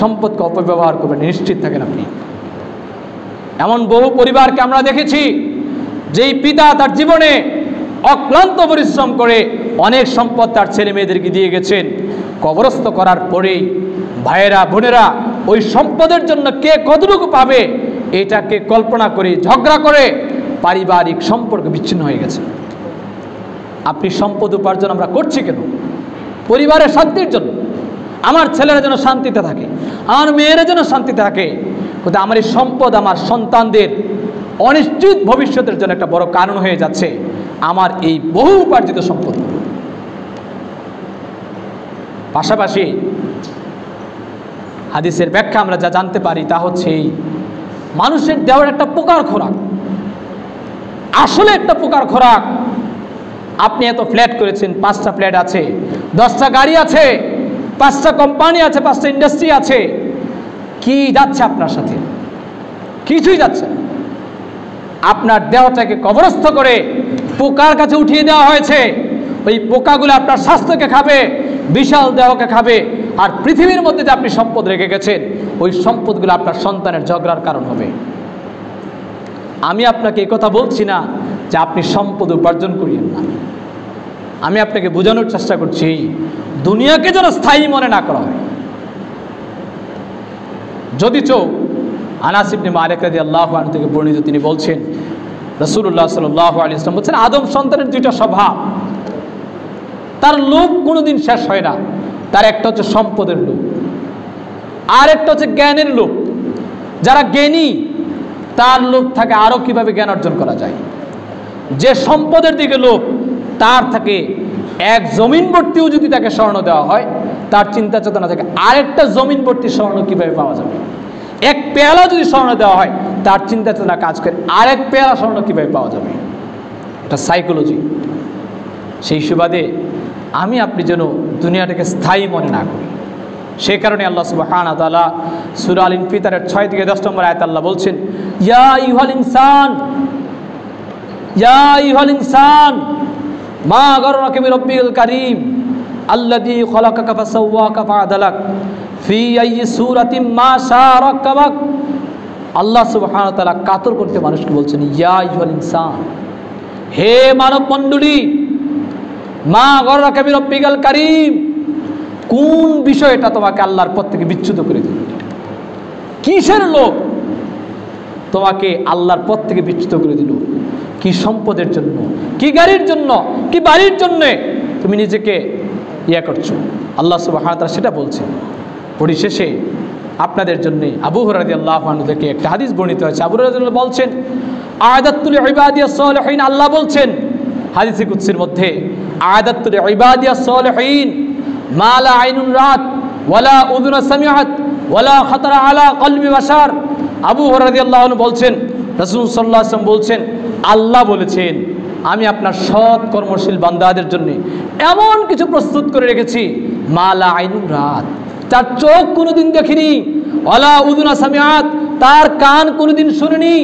সম্পদকে অপব্যবহার করবেন, নিশ্চিত থাকেন আপনি। এমন বহু পরিবারকে আমরা দেখেছি, যেই পিতা তার জীবনে অক্লান্ত পরিশ্রম করে অনেক সম্পদ তার ছেলে মেয়েদেরকে দিয়ে গেছেন, কবরস্থ করার পরেই ভাইয়েরা বোনেরা ওই সম্পদের জন্য কে কতটুকু পাবে এটাকে কল্পনা করে ঝগড়া করে পারিবারিক সম্পর্ক বিচ্ছিন্ন হয়ে গেছে। আপনি সম্পদ উপার্জন আমরা করছি কেন? পরিবারের শান্তির জন্য, আমার ছেলেরা যেন শান্তিতে থাকে, আমার মেয়েরা যেন শান্তিতে থাকে। কিন্তু আমার এই সম্পদ আমার সন্তানদের অনিশ্চিত ভবিষ্যতের জন্য একটা বড় কারণ হয়ে যাচ্ছে, আমার এই বহু উপার্জিত সম্পদ। পাশাপাশি হাদিসের ব্যাখ্যা আমরা যা জানতে পারি তা হচ্ছে, এই মানুষের দেওয়ার একটা প্রকার খোরাক, আসলে একটা প্রকার খোরাক। আপনি এত ফ্ল্যাট করেছেন, 5টা ফ্ল্যাট আছে, 10টা গাড়ি আছে, 5টা কোম্পানি আছে, 5টা ইন্ডাস্ট্রি আছে, কি যাচ্ছে আপনার সাথে? কিছুই যাচ্ছে না। আপনার দেহটাকে কবরস্থ করে পোকার কাছে উঠিয়ে দেওয়া হয়েছে। ওই পোকাগুলো আপনার স্বাস্থ্যকে খাবে, বিশাল দেহকে খাবে, আর পৃথিবীর মধ্যে যে আপনি সম্পদ রেখে গেছেন ওই সম্পদগুলো আপনার সন্তানের ঝগড়ার কারণ হবে। আমি আপনাকে এই কথা বলছি না যে আপনি সম্পদ উপার্জন করিয়েন না, আমি আপনাকে বোঝানোর চেষ্টা করছি দুনিয়াকে যেন স্থায়ী মনে না করা হয়। যদিচ আনাস ইবনে মালিক রাদিয়াল্লাহু আনহু থেকে বর্ণিত, তিনি বলছেন, রাসূলুল্লাহ সাল্লাল্লাহু আলাইহি ওয়াসাল্লাম বলছেন, আদম সন্তানের দুইটা স্বভাব, তার লোভ কোনোদিন শেষ হয় না। তার একটা হচ্ছে সম্পদের লোভ, আর একটা হচ্ছে জ্ঞানের লোভ। যারা জ্ঞানী তার লোভ থাকে আরও কিভাবে জ্ঞান অর্জন করা যায়। যে সম্পদের দিকে লোভ, তার থাকে এক জমিন ভর্তিও যদি তাকে স্বর্ণ দেওয়া হয়, তার চিন্তা চেতনা থেকে আরেকটা জমিন ভর্তি স্বর্ণ কিভাবে পাওয়া যাবে। এক পেয়ালা যদি স্বর্ণ দেওয়া হয়, তার চিন্তা চেতনা কাজ করে আরেক পেয়ালা স্বর্ণ কিভাবে পাওয়া যাবে। এটা সাইকোলজি। সেই সুবাদে আমি আপনি যেন দুনিয়াটাকে স্থায়ী মনে না করি। সেই কারণে আল্লাহ সুবহানাহু ওয়া তাআলা সূরা আল ইনফিতারের 6 থেকে 10 নম্বর আয়াতে আল্লাহ বলছেন, ইয়া আইয়ুহাল ইনসান, ইয়া আইয়ুহাল ইনসান মা গাররাকা বিরাব্বিল কারীম, আল্লাযী খলাকাকা ফাসাওয়াকা ফাআদালাক ফি আইয়ি সূরাতিন মা শাআ রাক্কাবাক। আল্লাহ সুবহানাহু ওয়া তাআলা কাতর করতে মানুষকে বলছেন, ইয়া আইয়ুহাল ইনসান, হে মানব মণ্ডলী, মা গররাকা বিরব্বিকাল কারীম, কোন বিষয়টা তোমাকে আল্লাহর পথ থেকে বিচ্যুত করে দিল? কিসের লোভ তোমাকে আল্লাহর পথ থেকে বিচ্যুত করে দিল? কি সম্পদের জন্য, কি গাড়ির জন্য, কি বাড়ির জন্য তুমি নিজেকে করছো? আল্লাহ সুবহানাহু ওয়া তাআলা সেটা বলছেন। পরিশেষে আপনাদের জন্য আবু হুরায়রা রাদিয়াল্লাহু আনহু থেকে একটা হাদিস বর্ণিত হয়েছে। আবু হুরায়রা বলছেন, আ'দাতুল ইবাদিয়াস সালিহিন, আল্লাহ বলছেন হাদিসে কুদসির মধ্যে, আ'দাতুল ইবাদিয়াস সালিহিন মা লা আইনুন রাত ওয়ালা উযুন সামিআত ওয়ালা খাতারা আলা কলবি বাশার। আবু হুরায়রা রাদিয়াল্লাহু আনহু বলছেন, রাসূল সাল্লাল্লাহু আলাইহি ওয়াসাল্লাম বলছেন, আল্লাহ বলেছেন, আমি আপনার সৎ কর্মশীল বান্দাদের জন্য এমন কিছু প্রস্তুত করে রেখেছি, মা লা আইনুন রাত, তার চোখ কোনোদিন দেখিনি, ওয়ালা উযুন সামিআত, তার কান কোনোদিন শুনেনি,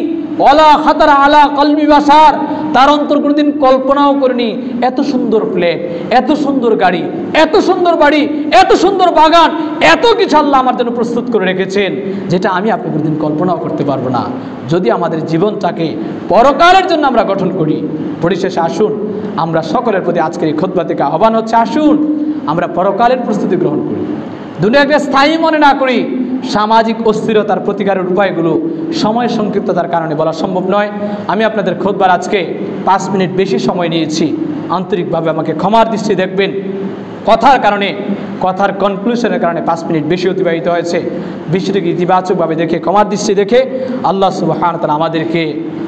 ওয়ালা খাতারা আলা কলবি বাশার, তার অন্তর কোনোদিন কল্পনাও করেনি। এত সুন্দর প্লেট, এত সুন্দর গাড়ি, এত সুন্দর বাড়ি, এত সুন্দর বাগান, এত কিছু আল্লাহ আমার জন্য প্রস্তুত করে রেখেছেন, যেটা আমি আপনি কোনোদিন কল্পনাও করতে পারবো না, যদি আমাদের জীবনটাকে পরকালের জন্য আমরা গঠন করি। পরিশেষে আসুন, আমরা সকলের প্রতি আজকের এই খুতবা থেকে আহ্বান হচ্ছে, আসুন আমরা পরকালের প্রস্তুতি গ্রহণ করি, দুনিয়াকে স্থায়ী মনে না করি। সামাজিক অস্থিরতার প্রতিকারের উপায়গুলো সময় সংক্ষিপ্ততার কারণে বলা সম্ভব নয়। আমি আপনাদের খুতবার আজকে 5 মিনিট বেশি সময় নিয়েছি, আন্তরিকভাবে আমাকে ক্ষমার দৃষ্টি দেখবেন। কথার কারণে, কথার কনক্লুশনের কারণে 5 মিনিট বেশি অতিবাহিত হয়েছে। বিষয়টিকে ইতিবাচকভাবে দেখে, ক্ষমার দৃষ্টি দেখে আল্লাহ সুবহানাহু ওয়া তাআলা আমাদেরকে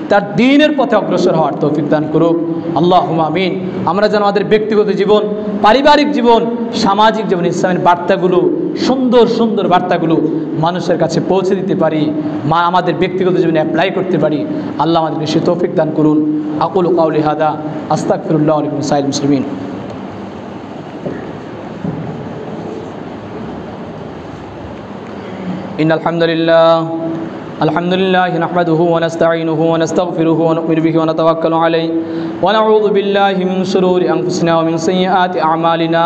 তার দ্বীনের পথে অগ্রসর হওয়ার তৌফিক দান করুক। আল্লাহুম্মা আমিন। আমরা যেন আমাদের ব্যক্তিগত জীবন, পারিবারিক জীবন, সামাজিক জীবন ইসলামের বার্তাগুলো, সুন্দর সুন্দর বার্তাগুলো মানুষের কাছে পৌঁছে দিতে পারি, আমাদের ব্যক্তিগত জীবনে অ্যাপ্লাই করতে পারি। আল্লাহ আমাদেরকে সে তৌফিক দান করুন। আকুলু কাউলি হাদা আস্তাগফিরুল্লাহ ওয়া লাকুম সাইল মুসলিমিন। ইন্নাল হামদুলিল্লাহ نحمده ونستعينه ونستغفره ونؤمن به ونتوكل عليه ونعوذ بالله من شرور أنفسنا ومن سيئات أعمالنا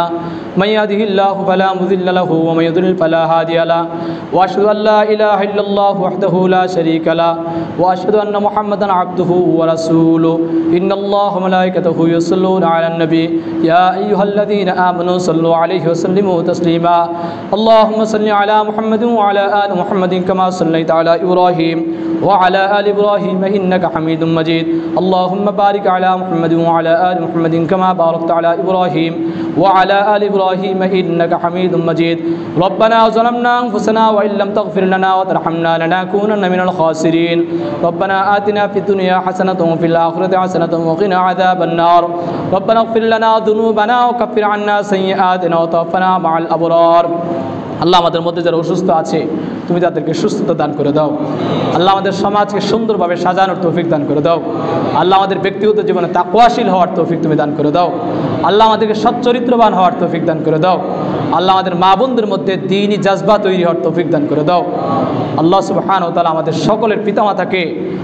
من يهده الله فلا مضل له ومن يضلل فلا هادي له وأشهد أن لا إله إلا الله وحده لا شريك له وأشهد أن محمدا عبده ورسوله إن الله وملائكته يصلون على النبي يا أيها الذين آمنوا صلوا عليه وسلموا تسليما اللهم صل على محمد وعلى آل محمد كما صليت على إبراهيم وعلى آل إبراهيم إنك حميد مجيد اللهم بارك على محمد وعلى آل محمد كما باركت على إبراهيم وعلى آل إبراهيم إنك حميد مجيد ربنا ظلمنا أنفسنا وإن لم تغفر لنا وترحمنا لنكونن من الخاسرين ربنا آتنا في الدنيا حسنة وفي الآخرة حسنة وقنا عذاب النار ربنا اغفر لنا ذنوبنا وكفر عنا سيئاتنا وتوفنا مع الأبرار আল্লাহ আমাদের মধ্যে যারা অসুস্থ আছে তুমি তাদেরকে সুস্থতা দান করে দাও। আল্লাহ আমাদের সমাজকে সুন্দরভাবে সাজানোর তৌফিক দান করে দাও। আল্লাহ আমাদের ব্যক্তিগত জীবনে তাকওয়াশীল হওয়ার তৌফিক তুমি দান করে দাও। আল্লাহ আমাদেরকে সচ্চরিত্রবান হওয়ার তৌফিক দান করে দাও। আল্লাহ আমাদের মা বোনদের মধ্যে দ্বীনি জাজবা তৈরি হওয়ার তৌফিক দান করে দাও। আল্লাহ সুবহানাহু ওয়া তাআলা আমাদের সকলের পিতামাতাকে,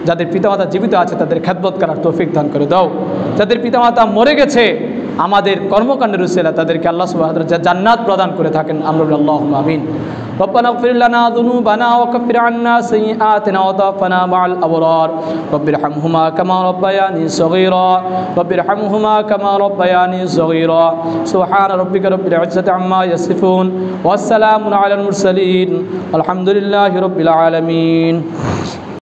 যাদের পিতামাতা জীবিত আছে তাদের খেদমত করার তৌফিক দান করে দাও। যাদের পিতামাতা মরে গেছে আমাদের কর্মকাণ্ডের উসিলা তাদেরকে আল্লাহ সুবহানাহু ওয়া তাআলা জান্নাত প্রদান করে থাকেন। আমরা আল্লাহুম্মা আমিন। ربنا اغفر لنا ذنوبنا وكفر عنا سيئاتنا وتوفنا مع الأبرار رب ارحمهما كما ربياني صغيرا رب ارحمهما كما ربياني صغيرا سبحان ربك رب العزة عما يصفون والسلام على المرسلين الحمد لله رب العالمين.